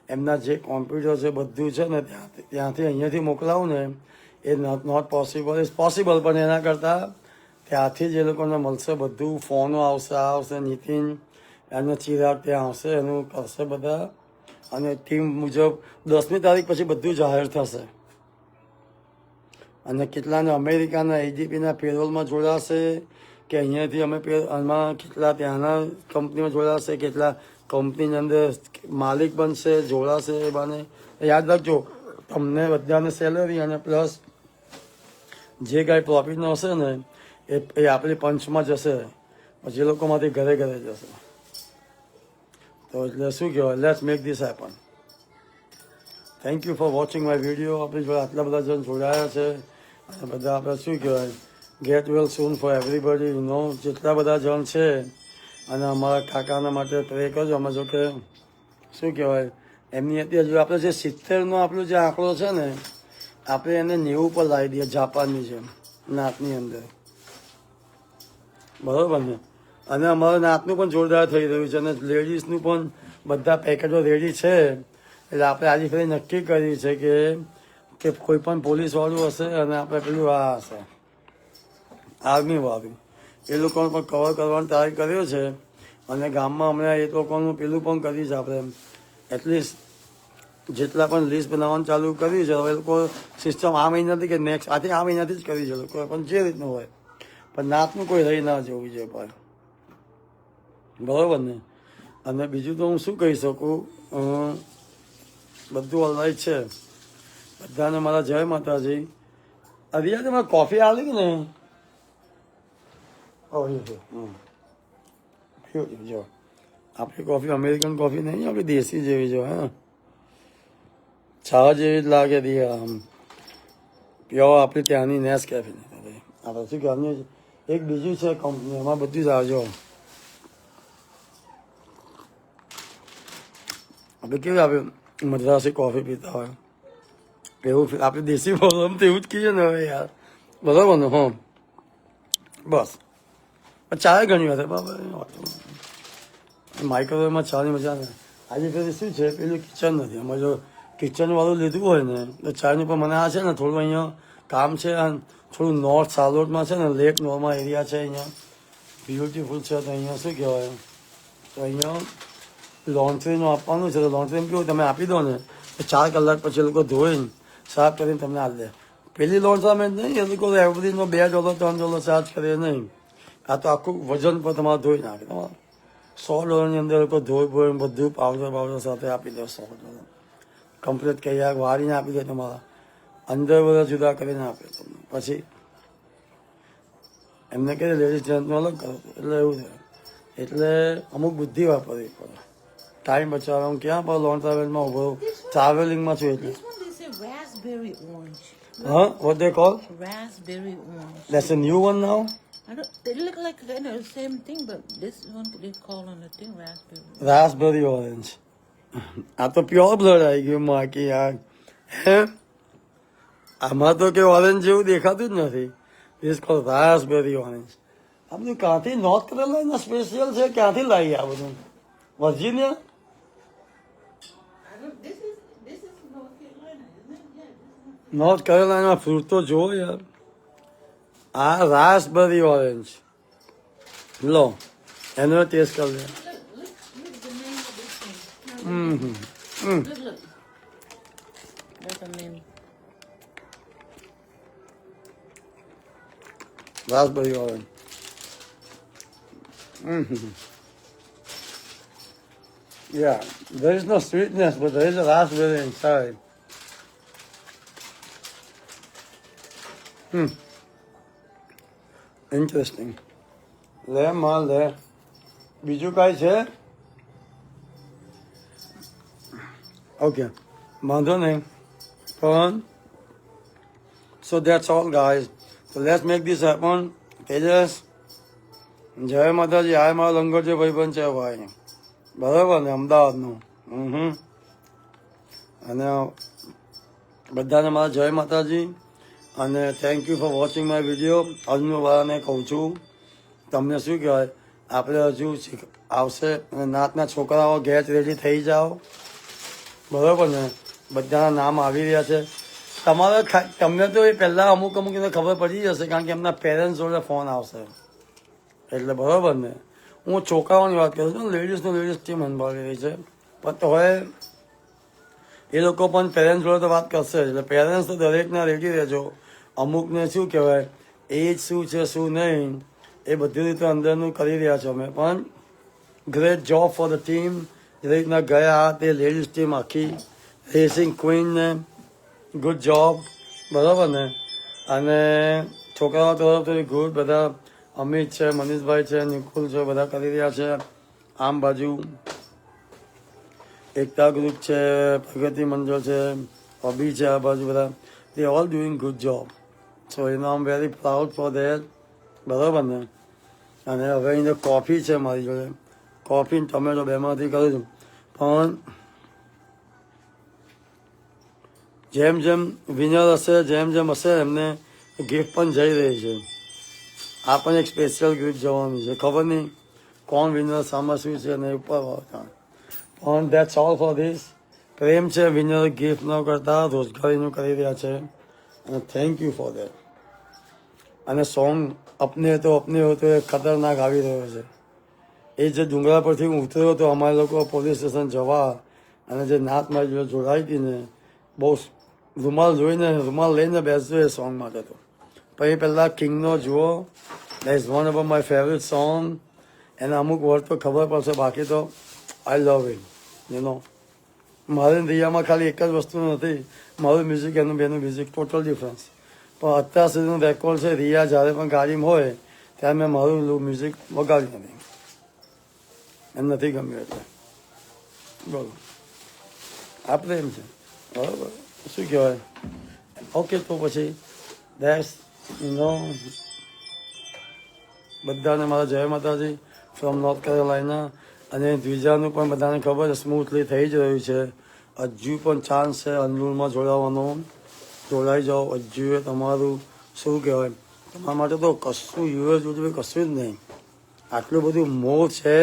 એમના જે કોમ્પ્યુટર છે બધું છે ને ત્યાંથી અહીંયાથી મોકલાવું ને એ નોટ પોસિબલ. ઇઝ પોસિબલ, પણ એના કરતાં ત્યાંથી જ એ લોકોને મળશે બધું. ફોનો આવશે નીતિન અને ચિરાગ ત્યાં આવશે, એનું કરશે બધા. અને ટીમ મુજબ 10મી તારીખ પછી બધું જાહેર થશે. અને કેટલાને અમેરિકાના એજીપીના પેરોલમાં જોડાશે કે અહીંયાથી અમે આમાં કેટલા ત્યાંના કંપનીમાં જોડાશે, કેટલા કંપનીની અંદર માલિક બનશે, જોડાશે. એ બાને યાદ રાખજો, તમને બધાને સેલરી અને પ્લસ જે કાંઈ પ્રોફિટનો હશે ને એ આપણી પંચમાં જશે, પછી એ લોકોમાંથી ઘરે ઘરે જશે. તો એટલે શું કહેવાય, let's make this happen. Thank you for watching my video. આપણી જોડે આટલા બધા જણ જોડાયા છે અને બધા આપણે શું કહેવાય get well soon for everybody, you know, જેટલા બધા જણ છે. અને અમારા કાકાના માટે પ્રે કરજો. અમે જો કે શું કહેવાય એમની હતી હજુ આપણે જે 70નો આપણું જે આંકડો છે ને આપણે એને 90 પર લાવી દઈએ જાપાનની જેમ નાતની અંદર, બરાબર ને. અને અમારા નાતનું પણ જોરદાર થઈ રહ્યું છે અને લેડીઝનું પણ બધા પેકેજો રેડી છે. એટલે આપણે આજે ફરી નક્કી કર્યું છે કે કોઈ પણ પોલીસવાળું હશે અને આપણે પેલું આ હશે આર્મીવાળું, એ લોકોને પણ કવર કરવાનો ટ્રાય કર્યો છે. અને ગામમાં હમણાં એ લોકોનું પેલું પણ કર્યું છે આપણે, એટલીસ્ટ જેટલા પણ લિસ્ટ બનાવવાનું ચાલુ કર્યું છે. હવે એ લોકો સિસ્ટમ આ મહિનાથી કે નેક્સ્ટ આ મહિનાથી જ કરી છે લોકો, પણ જે રીતનું હોય. પણ નાતનું કોઈ રહી ના જવું જોઈએ ભાઈ, બરાબર ને. અને બીજું તો હું શું કહી શકું, બધું ઓલરાઈટ છે. બધાને મારા જય માતાજી. અરિયા મારે કોફી આવી ને જો આપણી કોફી અમેરિકન કોફી નહીં, આપણી દેશી જેવી જો. હા, ચા જેવી જ લાગે દી આમ પ્યોર આપણી ત્યાંની નેસ કેફી. આપણે શું કે એક બીજું છે કંપની, એમાં બધું જ આવજો. આપણે કેવું આપણે મદ્રાસી કોફી પીતા હોય એવું આપણે દેશી ભાષામાં તો એવું જ કહીએ ને હવે યાર, બરાબર ને? હા બસ. ચાય ઘણી વાર બાબા, માઇક્રોવેવમાં ચાની મજા ને. આજે પછી શું છે, પેલું કિચન નથી. અમે જો કિચન વાળું લીધું હોય ને તો ચાયનું પણ મને આ છે ને થોડું અહીંયા કામ છે, થોડું નોર્થ સાલોટમાં છે ને, લેક નોર્મા એરિયા છે અહીંયા, બ્યુટીફુલ છે. તો અહીંયા શું કહેવાય, તો અહીંયા લોન્ડ્રીનું આપવાનું છે. તો લોન્ડ્રીમાં કેવું, તમે આપી દો ને તો 4 કલાક પછી એ લોકો ધોઈને સાફ કરીને તમને આપી દે. પેલી લોન્ડ્રામાં નહીં, એ લોકો એવરીનો $2 $3 ચાર્જ કરે નહીં. આ તો આખું વજન પર તમારે ધોઈ નાખે. તમારે $100 અંદર લોકો ધોઈ બોઈને બધું પાવડર સાથે આપી દે. $100 કમ્પ્લીટ કહી વાળીને આપી દે. તમારા અંદર બધા જુદા કરીને આપે તમને. પછી એમને કહે લેડીઝ જેન્ટ્સનું અલગ કરો, એટલે એવું થાય. એટલે અમુક બુદ્ધિ વાપરવી પડે, ટાઈમ બચાવવા. હું ક્યાં પણ લોન ટ્રાવેલમાં ઉભો ટ્રાવેલિંગમાં છું એટલે.
This one they say raspberry orange.
હા, what they call?
Raspberry orange.
That's a new one now?
I don't. They look like kind of the same thing, but this one they call on the thing raspberry.
Raspberry orange. આ તો pure blood આવી ગયું માકી યાર. હે, આમાં તો કે orange જેવું દેખાતું જ નથી. It's call raspberry orange. આ બધું ક્યાંથી નોર્થ કેરોલાઇના સ્પેશિયલ છે, ક્યાંથી લાવી આ બધું? Virginia?
I don't. This is North Carolina, isn't it? Yeah. This is
North Carolina fruit તો જુઓ યાર. આ રાસબેરી ઓરેન્જ લો, એનો ટેસ્ટ કરી લે.
look the name of this thing.
Hmm.
Look. That's the name.
Raspberry orange. Yeah, there is no sweetness, but there is a raspberry inside. Interesting. લે માલ લે. બીજું કાંઈ છે? ઓકે, વાંધો નહીં. પણ so that's all guys. So let's make this happen. Tejas, જય માતાજી. આ મારો લંગર છે ભાઈબંધ છે ભાઈ, બરાબર ને, અમદાવાદનું. અને બધાને મારા જય માતાજી અને thank you for watching my video. અજનુવાળાને કહું છું, તમને શું કહેવાય, આપણે હજુ આવશે અને નાતના છોકરાઓ ગેસ રેડી થઈ જાઓ, બરાબર ને? બધાના નામ આવી રહ્યા છે. તમારે તમને તો એ પહેલાં અમુકને ખબર પડી જશે, કારણ કે એમના પેરેન્ટ્સ જોડે ફોન આવશે એટલે, બરાબર ને? હું છોકરાઓની વાત કરું છું, લેડીઝ ટીમ સંભાળી રહી છે, પણ તો હવે એ લોકો પણ પેરેન્ટ્સ જોડે તો વાત કરશે જ. એટલે પેરેન્ટ્સ તો દરેકના રેડી રહેજો. અમુકને શું કહેવાય, એજ શું છે શું નહીં એ બધી રીતે અંદરનું કરી રહ્યા છો અમે. પણ great job for the team. જે રીતના ગયા તે લેડીઝ ટીમ આખી રેસિંગ ક્વીનને ગુડ જોબ, બરાબર ને? અને છોકરાઓ તરફથી ગુડ. બધા અમિત છે, મનીષભાઈ છે, નિકુલ છે, બધા કરી રહ્યા છે. આમ બાજુ એકતા ગ્રુપ છે, પ્રગતિ મંડળ છે, હોબી છે, આ બાજુ બધા દે ઓલ ડુઈંગ ગુડ જોબ. સો એનો આમ વેરી પ્રાઉડ ફોર ધેટ, બરાબર ને? અને હવે અહીંયા કોફી છે મારી જોડે, કોફી ટમેટો બેમાંથી કરું છું. પણ જેમ જેમ વિનર હશે, જેમ હશે એમને ગિફ્ટ પણ જઈ રહી છે. આ પણ એક સ્પેશિયલ ગિફ્ટ જવાની છે. ખબર નહીં કોણ વિનર, સામાં શું છે ને ઉપર પણ દેટ્સ ઓલ ફોર ધીસ. પ્રેમ છે વિનર ગિફ્ટ ન કરતા, રોજગારીનું કરી રહ્યા છે અને થેન્ક યુ ફોર દેટ. અને સોંગ અપને હો તો એ ખતરનાક આવી રહ્યો છે. એ જે ડુંગરા પરથી હું ઉતર્યો હતો અમારે લોકો પોલીસ સ્ટેશન જવા, અને જે નાત મારી જોડે જોડાઈ હતી ને, બહુ રૂમાલ લઈને બેસજો એ સોંગ માટે. તો પછી પહેલાં કિંગનો જુઓ, that is one of my favourite song. એના અમુક વર્ડ તો ખબર પડશે, બાકી તો આઈ લવ ઇટ યુ નો. મારે રિયામાં ખાલી એક જ વસ્તુ નથી, મારું મ્યુઝિક એનું બેનું મ્યુઝિક ટોટલ ડિફરન્સ. પણ અત્યાર સુધીનું રેકોર્ડ છે, રિયા જ્યારે પણ ગાડીમાં હોય ત્યારે મેં મારું મ્યુઝિક વગાડ્યું નથી, એમ નથી ગમ્યું એટલે. બોલો, આ પ્રેમ છે, બરાબર? શું કહેવાય? ઓકે, તો પછી દેટ્સ નો બધાને મારા જય માતાજી ફ્રોમ નોર્થ કેરોલાઇના. અને દ્વિજાનું પણ બધાને ખબર છે સ્મૂથલી થઈ જ રહ્યું છે. હજુ પણ ચાન્સ છે અનમોલમાં જોડાવાનો. જોડાઈ જાઓ. હજુ એ તમારું શું કહેવાય, તમારા માટે તો કશું યુએસ જેવું કશું જ નહીં. આટલું બધું મોર છે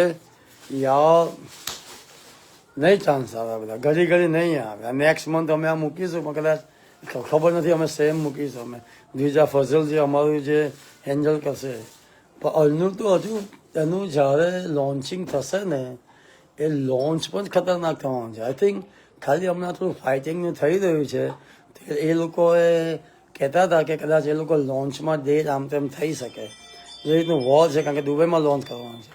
યાર, નહીં ચાન્સ આવે બધા, ઘડી ઘડી નહીં આવે. નેક્સ્ટ મંથ અમે આ મૂકીશું પણ કદાચ ખબર નથી, અમે સેમ મૂકીશું. અમે દ્વિજા ફઝલ જે અમારું જે હેન્ડલ કરશે. પણ અલનુર તો હજુ એનું જ્યારે લોન્ચિંગ થશે ને, એ લોન્ચ પણ ખતરનાક થવાનું છે. આઈ થિંક ખાલી હમણાં થોડું ફાઇટિંગનું થઈ રહ્યું છે. એ લોકોએ કહેતા હતા કે કદાચ એ લોકો લોન્ચમાં ડેટ આમ તેમ થઈ શકે. એ રીતનું વોર છે, કારણ કે દુબઈમાં લોન્ચ કરવાનું છે.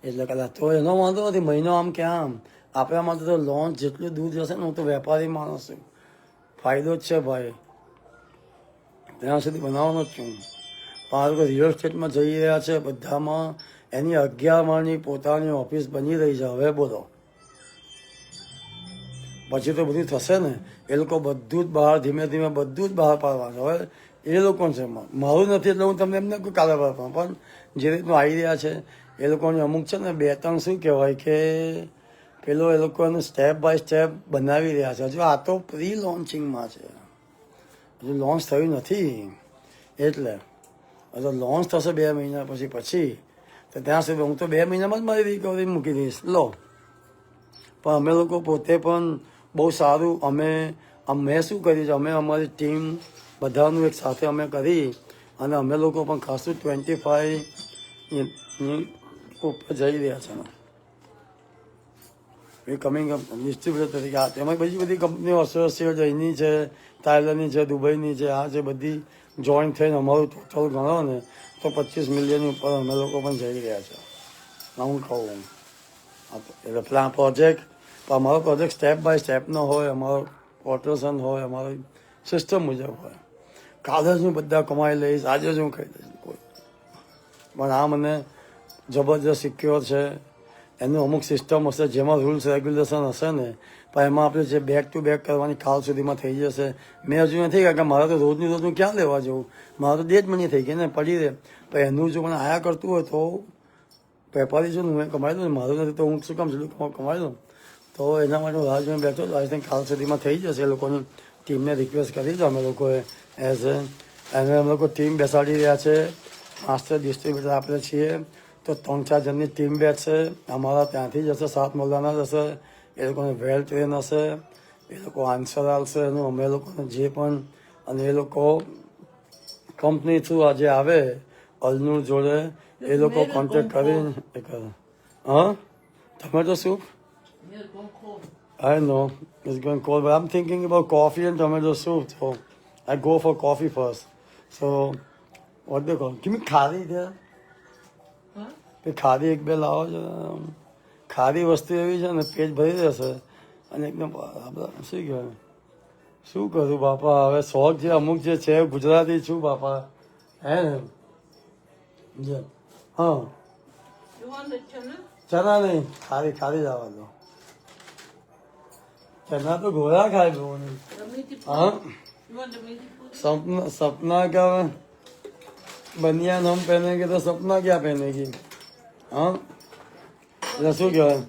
એટલે કદાચ તો એનો વાંધો નથી, મહિનો આમ કે આમ. આપણા માટે તો લોન્ચ જેટલું દૂર જશે ને, હું તો વેપારી માણસ છું, ફાયદો જ છે ભાઈ, ત્યાં સુધી બનાવવાનો જ છું. પણ આ લોકો રિયલ એસ્ટેટમાં જઈ રહ્યા છે બધામાં. એની 11 માળની પોતાની ઓફિસ બની રહી છે. હવે બોલો પછી તો બધું થશે ને. એ લોકો બધું જ બહાર ધીમે ધીમે બધું જ બહાર પાડવાનું. હવે એ લોકો છે, મારું નથી એટલે હું તમને એમને કોઈ કાલે પાડવાનું. પણ જે રીતનું આવી રહ્યા છે એ લોકોની અમુક છે ને 2-3 શું કહેવાય કે પેલો એ લોકો એનું સ્ટેપ બાય સ્ટેપ બનાવી રહ્યા છે. હજુ આ તો પ્રી લોન્ચિંગમાં છે, હજુ લોન્ચ થયું નથી. એટલે હજુ લોન્ચ થશે 2 મહિના પછી તો ત્યાં સુધી હું તો 2 મહિનામાં જ મારી રિકવરી મૂકી દઈશ. લો, પણ અમે લોકો પોતે પણ બહુ સારું મેં શું કર્યું છે, અમે અમારી ટીમ બધાનું એક સાથે અમે કરી અને અમે લોકો પણ ખાસું 25 ઉપર જઈ રહ્યા છે. એ કમિંગ અપ ડિસ્ટ્રીબ્યુટર તરીકે. આ તેમાં બીજી બધી કંપનીઓ એસોસિએટ અહીંની છે, થાઈલેન્ડની છે, દુબઈની છે, આ છે બધી જોઈન થઈને અમારું ટોટલ ગણો ને તો 25 મિલિયનની ઉપર અમે લોકો પણ જઈ રહ્યા છે. હું કહું એટલે પ્લાન પ્રોજેક્ટ, અમારો પ્રોજેક્ટ સ્ટેપ બાય સ્ટેપનો હોય, અમારો કોટેશન હોય, અમારી સિસ્ટમ મુજબ હોય. કાલે જ હું બધા કમાઈ લઈશ, આજે જ હું ખાઈ લઈશ કોઈ. પણ આ મને જબરજસ્ત સિક્યોર છે. એનું અમુક સિસ્ટમ હશે જેમાં રૂલ્સ રેગ્યુલેશન હશે ને, પણ એમાં આપણે જે બેક ટુ બેક કરવાની કાલ સુધીમાં થઈ જશે. મેં હજુ નથી, કારણ કે મારે તો રોજનું રોજનું ક્યાં લેવા જવું, મારે તો 1.5 મહિને થઈ ગઈ ને પડી રહે. પણ એનું જો મને આયા કરતું હોય તો વેપારી છું, હું કમાઈ દઉં. મારું નથી તો હું શું કામ જેટલું કમાઈ દઉં. તો એના માટે હું રાહ જોઈને બેઠો હતો. આઈ થિંક કાલ સુધીમાં થઈ જશે. એ લોકોની ટીમને રિક્વેસ્ટ કરી છે અમે લોકોએ અમે લોકો ટીમ બેસાડી રહ્યા છે. માસ્ટર ડિસ્ટ્રીબ્યુટર આપણે છીએ તો 3-4 જણની ટીમ બેઠશે. અમારા ત્યાંથી જશે, 7 મોલાના જશે. એ લોકોને વેલ ટ્રેન હશે, એ લોકો આન્સર આવશે એનું અમે લોકોને જે પણ. અને એ લોકો કંપની થ્રુ આજે આવે અલનુર જોડે, એ લોકો કોન્ટેક્ટ કરીને એ કરે. હા, tomato soup?
Milk on cold.
I know it's going cold, but I'm thinking about coffee and tomato soup. So I go for coffee first. So what they call? Give me khadi there.
Huh?
કે ખારી 1-2 લાવો છો. ખારી વસ્તુ એવી છે ને પેટ ભરી રહેશે અને એકદમ શું કહેવાય, શું કરું બાપા. હવે શોખ જે અમુક જે છે, ગુજરાતી છું બાપા, હે ને. હા,
You want the chana?
ચના નહીં, ખારી લાવવા દો. ચના તો ઘોડા ખાય બહુ નહીં.
The meaty
હા,
You want the meaty food?
सपना क्या बनियान हम पहनेंगे तो सपना क्या पहनेगी. હા, એટલે શું કહેવાય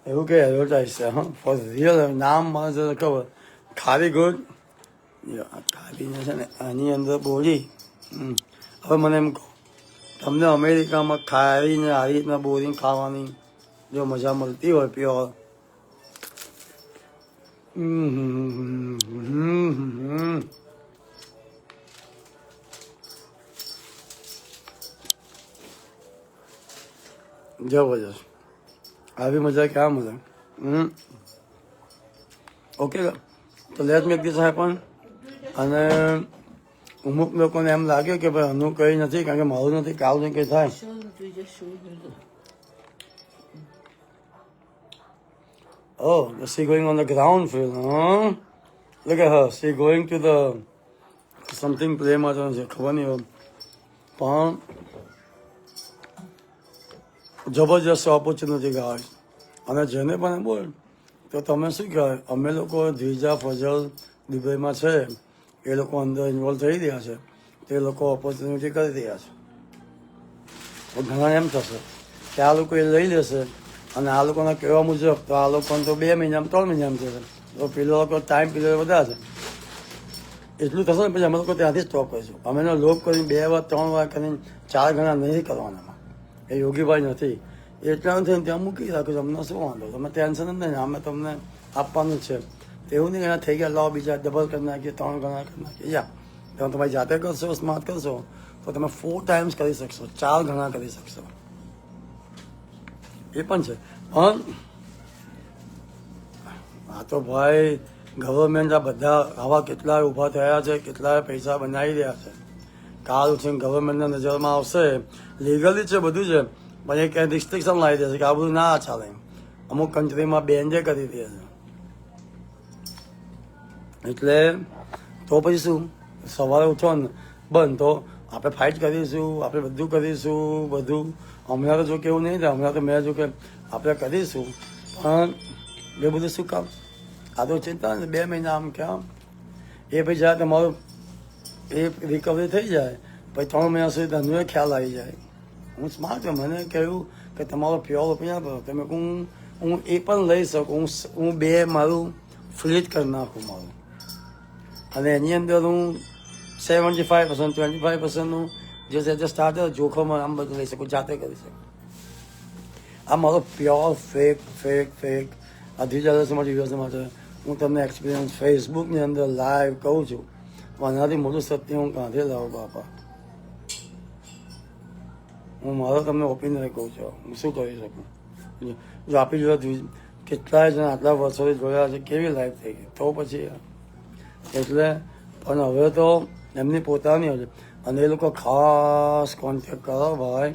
એવું કે એડવર્ટાઈઝ છે. હા, ફોર રિયલ નામ મને છે ખબર. ખારી ગુડ. ખારીને છે ને આની અંદર બોરી. હવે મને એમ કહો, તમને અમેરિકામાં ખારીને આવી રીતના બોરિંગ ખાવાની જો મજા મળતી હોય પ્યોર, જબરજસ્ત. આવી મજા ક્યાં મળે. ઓકે, તો લેટ મેક ધીસ હેપન. અને અમુક લોકોને એમ લાગે કે ભાઈ આનું કંઈ નથી, કારણ કે મારું નથી, કાલ ને કંઈ થાય.
Show them, we just showed him the.
Oh, she going on the ground floor, huh? Look at her, she going to the something play માં છે, ખબર નહીં હવે. પણ જબરજસ્ત ઓપોર્ચ્યુનિટી ગાય. અને જેને પણ બોલ તો તમે શું કહેવાય, અમે લોકો દ્વિજા ફઝલ દુબઈમાં છે, એ લોકો અંદર ઇન્વોલ્વ થઈ રહ્યા છે, તે લોકો ઓપોર્ચ્યુનિટી કરી રહ્યા છે. તો ઘણા એમ થશે કે આ લોકો એ લઈ લેશે અને આ લોકોના કહેવા મુજબ તો આ લોકોને તો 2 મહિનામાં 3 મહિનામાં થશે, તો પેલો લોકો ટાઈમ પીરિયડ વધારે છે એટલું થશે ને પછી અમે લોકો ત્યાંથી સ્ટોપ કરીશું. અમે એનો લોભ કરીને 2 વાર 3 વાર કરીને 4 ગણા નહીં કરવાના. એ યોગીભાઈ નથી એટલા થઈને ત્યાં મૂકી રાખું છું. અમને શું વાંધો, તમે ટેન્શન જ નહીં, અમે તમને આપવાનું જ છે. એવું નહીં એના થઈ ગયા લાવો બીજા ડબલ કરી નાખીએ 3 ગણા કરી નાખીએ. યા તમે તમારી જાતે કરશો, સ્માર્ટ કરશો તો તમે 4 ટાઈમ્સ કરી શકશો, 4 ગણા કરી શકશો. એ પણ છે. પણ આ તો ભાઈ ગવર્મેન્ટ આ બધા આવા કેટલાય ઊભા થયા છે, કેટલાય પૈસા બનાવી રહ્યા છે. કાલ ઉઠીને ગવર્મેન્ટના નજરમાં આવશે, લીગલી છે બધું છે, પણ એક રિસ્ટ્રિક્શન લાવી દેશે કે આ બધું ના ચાલે. અમુક કન્ટ્રીમાં બેન જે કરી દે છે. એટલે તો પછી શું, સવારે ઉઠો ને બંધ તો આપણે ફાઇટ કરીશું, આપણે બધું કરીશું બધું. હમણાં તો જો કે એવું નહીં થાય, હમણાં તો મેં જો કે આપણે કરીશું, પણ એ બધું શું કામ? આ તો ચિંતા ને 2 મહિના આમ કે આમ. એ પછી જ્યારે તમારું એ રિકવરી થઈ જાય પછી 3 મહિના સુધી ધંધો ખ્યાલ આવી જાય. હું સ્માર્ટ છું, મને કહ્યું કે તમારો પ્યોર ઓપિનિયન આપો. તમે હું એ પણ લઈ શકું, હું 2 મારું ફ્લીટ કરી નાખું મારું, અને એની અંદર હું 75% 25%નું જે છે સ્ટાર્ટર જોખમ આમ બધું લઈ શકું, જાતે કરી શકું. આ મારો પ્યોર ફેક અઢી દિવસ માટે હું તમને એક્સપિરિયન્સ ફેસબુકની અંદર લાઈવ કહું છું. આનાથી મોટું સત્ય હું કાંથી લાવું બાપા? હું મારો તમને ઓપિનિયન કહું છું, હું શું કરી શકું? જો આપી જોયા કેટલાય જણ આટલા વર્ષોથી જોયા છે, કેવી લાઈફ થઈ ગઈ. તો પછી એટલે પણ હવે તો એમની પોતાની હોય છે, અને એ લોકો ખાસ કોન્ટેક્ટ કરો ભાઈ.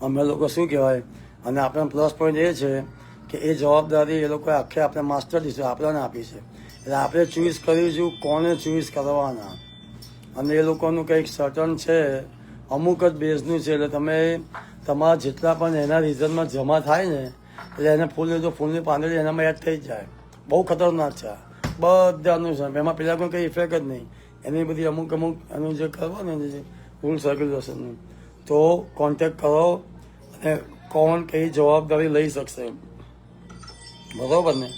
અમે લોકો શું કહેવાય, અને આપણે પ્લસ પોઈન્ટ એ છે કે એ જવાબદારી એ લોકોએ આખે આપણે માસ્ટર ડીશ આપણને આપી છે. એટલે આપણે ચોઈસ કરીશું કોને ચોઈસ કરવાના, અને એ લોકોનું કંઈક સર્ટન છે, અમુક જ બેઝનું છે. એટલે તમે તમારા જેટલા પણ એના રિઝલ્ટમાં જમા થાય ને એટલે એને ફૂલની પાંદડી એનામાં એડ થઈ જાય. બહુ ખતરનાક છે બધાનું છે, એમાં પેલા કોઈ કંઈ ઇફેક્ટ જ નહીં. એની બધી અમુક એનું જે કરવાનું છે રૂલ સર્ક્યુલેશનનું, તો કોન્ટેક્ટ કરો અને કોણ કઈ જવાબદારી લઈ શકશે, બરાબર ને?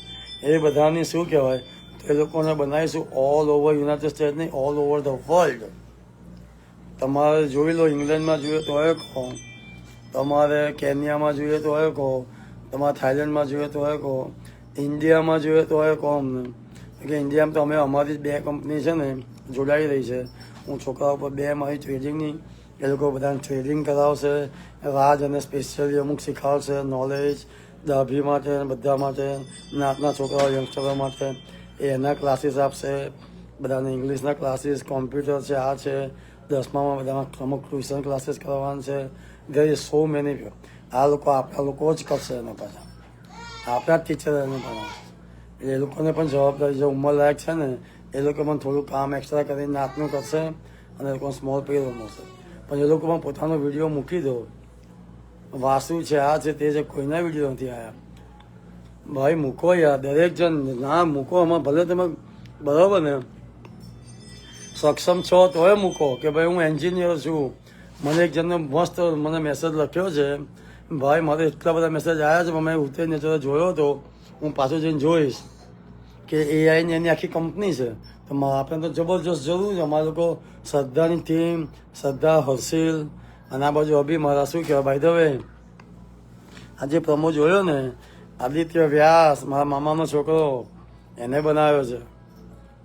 એ બધાની શું કહેવાય, તો એ લોકોને બનાવીશું ઓલ ઓવર યુનાઇટેડ સ્ટેટ નહીં, ઓલ ઓવર ધ વર્લ્ડ. તમારે જોઈ લો, ઇંગ્લેન્ડમાં જોઈએ તો એ કહો, તમારે કેન્યામાં જોઈએ તો એ કહો, તમારે થાઈલેન્ડમાં જોઈએ તો એ કહો, ઇન્ડિયામાં જોઈએ તો એ કહો. અમને કે ઇન્ડિયામાં તો અમે અમારી જ 2 કંપની છે ને જોડાઈ રહી છે. હું છોકરાઓ પર 2 મારી ટ્રેડિંગની, એ લોકો બધાને ટ્રેડિંગ કરાવશે, રાજ અને સ્પેશિયલી અમુક શીખવાડશે નોલેજ દાભી માટે, બધા માટે, નાતના છોકરાઓ યંગસ્ટરો માટે. એના ક્લાસીસ આપશે, બધાને ઇંગ્લિશના ક્લાસીસ, કોમ્પ્યુટર છે, આ છે. 10મામાં બધામાં અમુક ટ્યુશન ક્લાસીસ કરવાના છે. There is so many. આ લોકો આપણા લોકો જ કરશે એને પાછા, આપણા જ ટીચર એને ભણાવશે. એટલે એ લોકોને પણ જવાબદારી, જે ઉંમર લાયક છે ને એ લોકો પણ થોડું કામ એક્સ્ટ્રા કરીને નાતનું કરશે, અને એ લોકો સ્મોલ પે રમશે. પણ એ લોકો પણ પોતાનો વિડીયો મૂકી દો, વાસુ છે, આ છે, તે છે, કોઈના વિડીયો નથી આવ્યા. ભાઈ મૂકો યાર, દરેક જણ ના મૂકો. આમાં ભલે તમે બરાબર ને સક્ષમ છો તોય મૂકો કે ભાઈ હું એન્જિનિયર છું. મને એક જણને મસ્ત મને મેસેજ લખ્યો છે, ભાઈ મારે એટલા બધા મેસેજ આવ્યા છે, પણ મેં ઉતરીને જોયો હતો, હું પાછું જઈને જોઈશ કે એઆઈની એની આખી કંપની છે. તો આપણે તો જબરજસ્ત જરૂર છે. અમારા લોકો શ્રદ્ધાની ટીમ, શ્રદ્ધા, હર્ષિલ, અને આ બાજુ અભી મારા શું કહેવાય બાય ધ વે, આજે પ્રમો જોયો ને, આદિત્ય વ્યાસ, મારા મામાનો છોકરો, એને બનાવ્યો છે,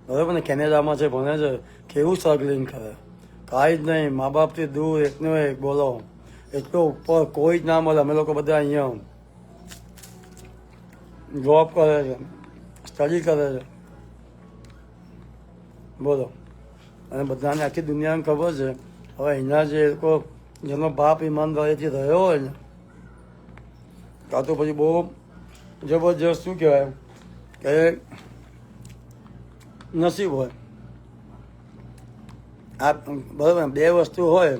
બરાબર ને? કેનેડામાં છે, ભણે છે. કેવું સ્ટ્રગલિંગ કરે, કાંઈ જ નહીં, મા બાપથી દૂર, એકનો એક. બોલો, એટલો ઉપર કોઈ જ ના મળે. અમે લોકો બધા અહીંયા જોબ કરે છે, સ્ટડી કરે છે, બોલો. અને બધાને આખી દુનિયાને ખબર છે. હવે અહીંના જે લોકો જેનો બાપ ઈમાનદારીથી રહ્યો હોય ને, કાં તો પછી બહુ જબરજસ્ત શું કહેવાય કે નસીબ હોય. આ બરાબર 2 વસ્તુ હોય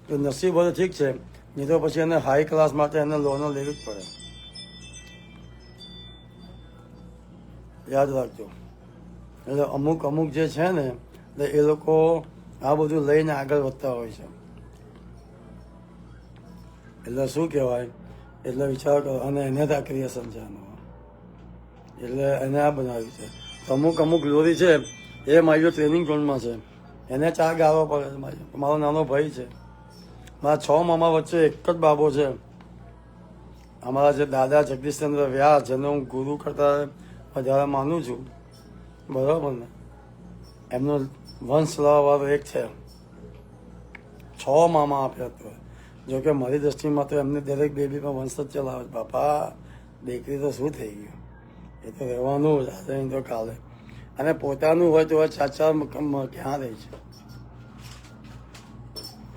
તો નસીબ હોય ઠીક છે, નહીં તો પછી એને હાઈ ક્લાસ માટે એને લોનો લેવી જ પડે. યાદ રાખજો. એટલે અમુક જે છે ને એ લોકો આ બધું લઈને આગળ વધતા હોય છે. એટલે શું કહેવાય, એટલે વિચાર કરો. અને એને જ આ ક્રિએશન છે આનું, એટલે એને આ બનાવ્યું છે. અમુક ગ્લોરી છે એ મારી ટ્રેનિંગ ઝોનમાં છે, એને ચા ગાળવા પડે છે. મારો નાનો ભાઈ છે, મારા 6 મામા વચ્ચે એક જ બાબો છે. અમારા જે દાદા જગદીશચંદ્ર વ્યાસ, જેને હું ગુરુ કરતા વધારે માનું છું, બરાબર ને, એમનો વંશ લાવવાવાળો એક છે. 6 મામા આપ્યા તો, જોકે મારી દ્રષ્ટિમાં તો એમને દરેક બેબીમાં વંશ જ ચલાવે છે. બાપા દીકરી તો શું થઈ ગયું, એ તો રહેવાનું જ આજે તો કાલે. અને પોતાનું હોય તો ચાચા ક્યાં રહે છે,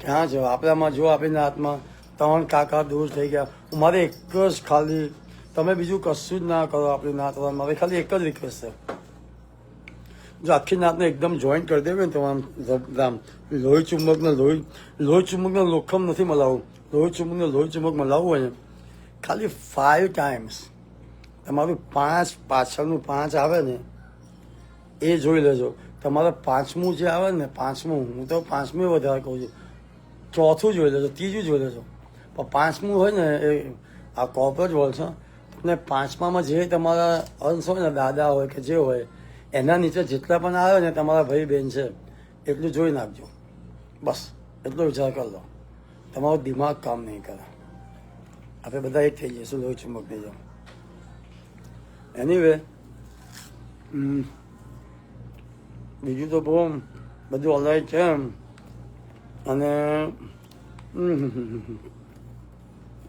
ક્યાં છે આપણામાં? જો આપણી હાથમાં 3 કાકા દૂર થઈ ગયા. મારે એક જ ખાલી, તમે બીજું કશું જ ના કરો આપણી નાત, મારે ખાલી એક જ રિક્વેસ્ટ છે. જો આખી નાતને એકદમ જોઈન્ટ કરી દેવું ને તમામ લોહી ચુંબકને લોખમ નથી મલાવવું, લોહી ચુંબક મલાવવું હોય ને ખાલી 5 ટાઈમ્સ તમારું 5 પાછળનું 5 આવે ને એ જોઈ લેજો. તમારા 5મું જે આવે ને 5મું, હું તો 5મું વધારે કહું છું, 4થું જોઈ લેજો, 3જું જોઈ લેજો. પણ 5મું હોય ને એ આ કોર્પોરેટ વર્લ્ડ છે ને, 5મામાં જે તમારા અંશ હોય ને, દાદા હોય કે જે હોય, એના નીચે જેટલા પણ આવે ને તમારા ભાઈ બહેન છે, એટલું જોઈ નાખજો. બસ એટલો વિચાર કરી લો, તમારું દિમાગ કામ નહીં કરે. આપણે બધા એક થઈ જઈશું, લોહી ચુંબક થઈ જાઓ. એનીવે, બીજું તો બહુ બધું ઓલરાઈટ છે. અને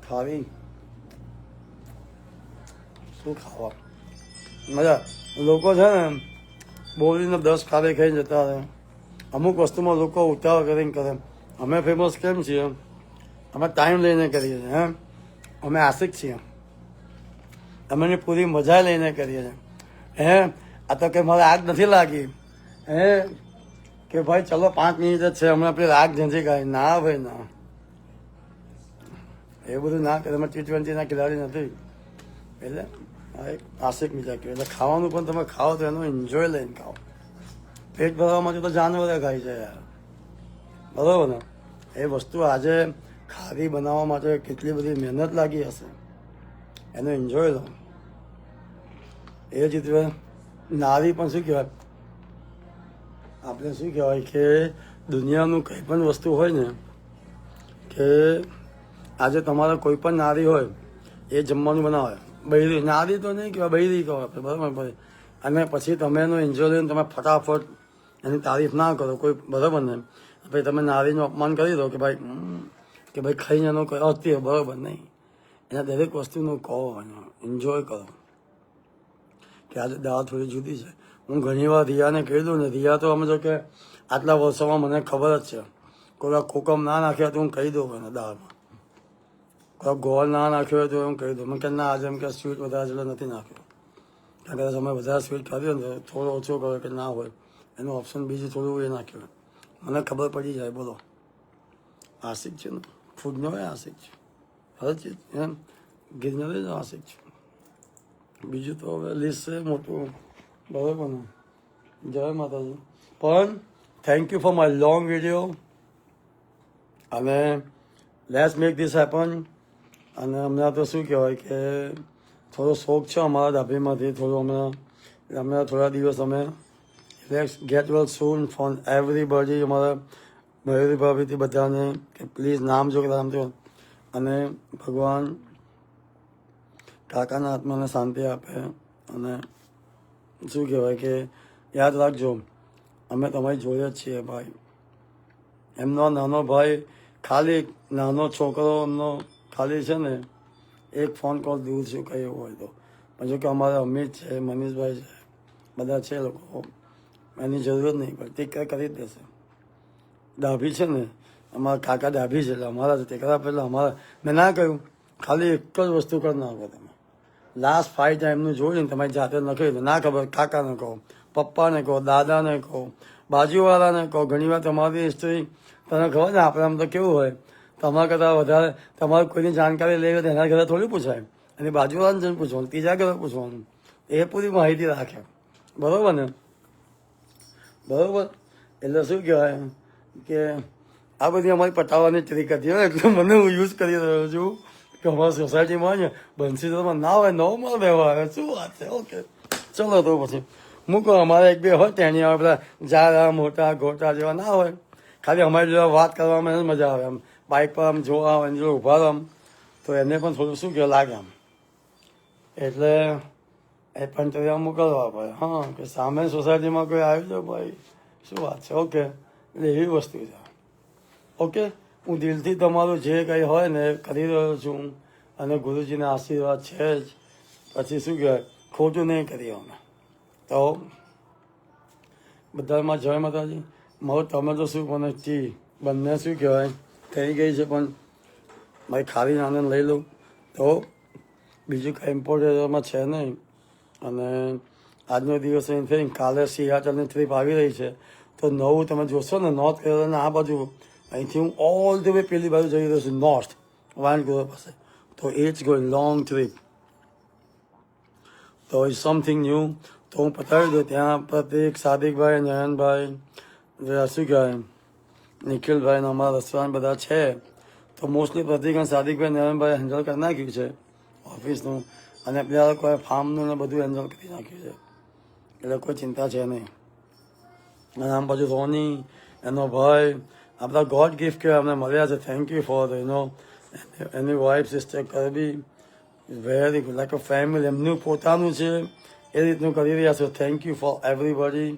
ખાવી શું ખાવા મજા. લોકો છે ને બોલીને 10 ખાલી ખાઈને જતા રહે. અમુક વસ્તુમાં લોકો ઉતાવળ કરીને કરે. અમે ફેમસ કેમ છીએ? અમે ટાઈમ લઈને કરીએ છીએ. અમે આશિક છીએ, અમે પૂરી મજા લઈને કરીએ છીએ. આ તો કે મારે આગ નથી લાગી, કે ભાઈ ચલો 5 મિનિટ જ છે, હમણાં પેલી આગ ઝંઝી ગાય. ના ભાઈ ના, એ બધું ના કરે. અમે T20ના ખેલાડી નથી, એટલે આ એક આશિક મજા કહેવાય. એટલે ખાવાનું પણ તમે ખાઓ તો એનો એન્જોય લઈને ખાઓ. પેટ ભરવા માટે તો જાનવરે ખાય છે યાર, બરાબર ને? એ વસ્તુ આજે ખારી બનાવવા માટે કેટલી બધી મહેનત લાગી હશે, એનો એન્જોય લો. એ જ રીતે નારી પણ શું કહેવાય, આપણે શું કહેવાય કે દુનિયાનું કંઈ પણ વસ્તુ હોય ને, કે આજે તમારે કોઈ પણ નારી હોય એ જમવાનું બનાવે, બૈરી નારી તો નહીં કહેવાય, બૈરી કહો આપણે, બરાબર? અને પછી તમે એનો એન્જોય લઈને તમે ફટાફટ એની તારીફ ના કરો કોઈ, બરાબર ને? ભાઈ તમે નારીનું અપમાન કરી દો કે ભાઈ ખાઈને એનો કોઈ અર્થ, બરાબર નહીં? એના દરેક વસ્તુનો કહો, એન્જોય કરો. કે આજે દાળ થોડી જુદી છે. હું ઘણી વાર રિયાને કહી દઉં ને, રિયા તો અમે જો કે આટલા વર્ષોમાં મને ખબર જ છે, કોઈ કોકમ ના નાખ્યા તો હું કહી દઉં એને દાળમાં, કોઈ ગોળ ના નાખ્યો હોય તો હું કહી દઉં. મને કે ના આજે એમ કે સ્વીટ વધારે જેટલો નથી નાખ્યો, કારણ કે તમે વધારે સ્વીટ ખાધું ને થોડો ઓછો કરો કે ના હોય, એનું ઓપ્શન બીજું થોડું એ નાખ્યું, મને ખબર પડી જાય. બોલો, આશિક છે ને, ફૂડનો આશિક છે, હર ચીજ એમ ગિરનારી જ આશિક છે. બીજું તો હવે લિસ્ટ છે મોટું, બરાબર ને? જય માતાજી. પણ thank you for my long video, અને લેટ્સ મેક ધીસ હેપન. અને હમણાં તો શું કહેવાય કે થોડો શોખ છે અમારા ડાભીમાંથી, થોડું હમણાં થોડા દિવસ અમે let's gate well soon for everybody. અમારા મયુરી ભાભીથી બધાને કે પ્લીઝ નામ જો કે નામ જો, અને ભગવાન કાકાના આત્માને શાંતિ આપે. અને શું કહેવાય કે યાદ રાખજો, અમે તમારી જોડે જ છીએ ભાઈ. એમનો નાનો ભાઈ, ખાલી નાનો છોકરો એમનો ખાલી છે ને એક ફોન કોલ દૂર છું કંઈ એવું હોય તો. પણ જો કે અમારા અમિત છે, મનીષભાઈ છે, બધા છે લોકો, એની જરૂરત નહીં પડે, તે કરી જ દેશે. ડાભી છે ને, અમારા કાકા ડાભી છે, એટલે અમારા તે કરા પહેલાં અમારા, મેં ના કહ્યું, ખાલી એક જ વસ્તુ કરી નાખો તમે. લાસ્ટ 5 ટાઈમનું જોઈને તમારી જાતે લખી દો. ના ખબર કાકાને કહો, પપ્પાને કહો, દાદાને કહો, બાજુવાળાને કહો. ઘણીવાર તમારી હિસ્ટ્રી તને ખબર ને, આપણે આમ તો કેવું હોય, તમારા કરતાં વધારે તમારે કોઈની જાણકારી લેવી હોય તો એના ઘરે થોડી પૂછાય, એની બાજુવાળાને જઈને પૂછવાનું, ત્રીજા ઘરે પૂછવાનું, એ પૂરી માહિતી રાખે, બરાબર ને? બરાબર. એટલે શું કહેવાય કે આ બધી અમારી પટાવવાની ટ્રીક હતી હો, એટલે મને હું યુઝ કરી રહ્યો છું કે અમારી સોસાયટીમાં ને બંસી તો ના હોય નોર્મલ વ્યવહાર આવે. શું વાત છે? ઓકે ચલો તો પછી મૂકો. અમારે એક બે હોય તેની આવે પેલા જારા મોટા ગોટા જેવા ના હોય, ખાલી અમારી જોડે વાત કરવામાં જ મજા આવે. આમ બાઇક પર આમ જોવા આવે જો ઉભા રહો આમ તો એને પણ થોડું શું કે લાગે આમ, એટલે એ પણ તો મોકલવા પડે. હા કે સામે સોસાયટીમાં કોઈ આવી જાવ ભાઈ, શું વાત છે? ઓકે એટલે એવી વસ્તુ છે. ઓકે હું દિલથી તમારું જે કંઈ હોય ને એ કરી રહ્યો છું, અને ગુરુજીના આશીર્વાદ છે જ. પછી શું કહેવાય, ખોટું નહીં કરીએ અમે તો. બધામાં જય માતાજી. મારું તમે તો શું પણ ટી બંને શું કહેવાય થઈ ગઈ છે, પણ મારી ખાલી આનંદ લઈ લઉં તો બીજું કાંઈ ઇમ્પોર્ટન્ટમાં છે નહીં. અને આજનો દિવસ એમ થઈ, કાલે સિયાચલની ટ્રીપ આવી રહી છે, તો નવું તમે જોશો ને નોર્થ કેરોલિના આ બાજુ, અહીંથી હું ઓલ ધ વે પેલી બાજુ જઈ રહ્યો છું નોર્થ વાનકુવર પાસે. તો ઇટ્સ ગોઈંગ લોંગ ટ્રીપ, તો ઇટ્સ સમથિંગ ન્યૂ. તો હું પતાવી દઉં. ત્યાં પ્રતિક, સાદિકભાઈ, નયનભાઈ, શું કહેવાય નિખિલભાઈ ને અમારા રસ્તાન બધા છે. તો મોસ્ટલી પ્રતિક અને સાદિકભાઈ, નયનભાઈ હેન્ડલ કરી નાખ્યું છે ઓફિસનું, અને પેલા લોકોએ ફાર્મનું ને બધું હેન્ડલ કરી નાખ્યું છે, એટલે કોઈ ચિંતા છે નહીં. અને આમ બાજુ રોની એનો ભાઈ આ બધા ગોડ ગિફ્ટ કે અમને મળ્યા છે. Thank you for any wife sister કરબી, very good like a family. એમનું પોતાનું છે એ રીતનું કરી રહ્યા છો. Thank you for everybody.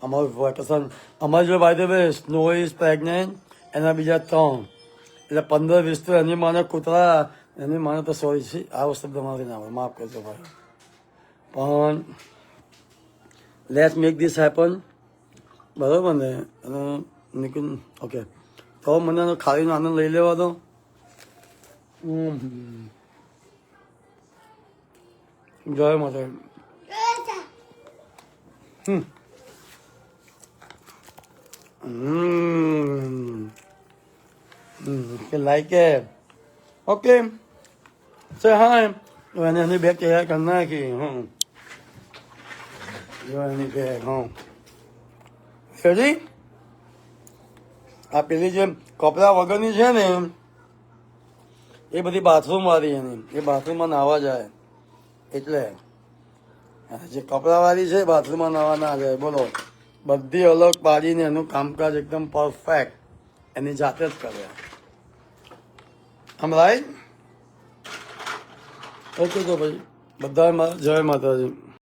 અમારું વેકેશન અમારી જોડે by the way Snow is pregnant, એના બીજા 3, એટલે 15-20 તો એની માને કૂતરા, એની માને તો સોરી છે આ શબ્દ મારી ના આવે, માફ કરજો ભાઈ. પણ લેટ્સ મેક ધીસ હેપન, બરાબર ને? અને નિકુન ઓકે, તો મને ખાલીનો આનંદ લઈ લેવા દો. જય માતા. Like it. ઓકે સે હાય. એને એની બેગ તૈયાર કરી નાખી. જો એની બેગ. રેડી? આ પેલી જે કપડા વગરની છે ને એ બધી બાથરૂમ વાળી, એની એ બાથરૂમમાં નાહવા જાય, એટલે જે કપડા વાળી છે બાથરૂમમાં નાહવા ના જાય. બોલો, બધી અલગ પાડીને એનું કામકાજ એકદમ પરફેક્ટ એની જાતે જ કરે. આમ રાઈટ? ઓકે તો ભાઈ બધા જય માતાજી.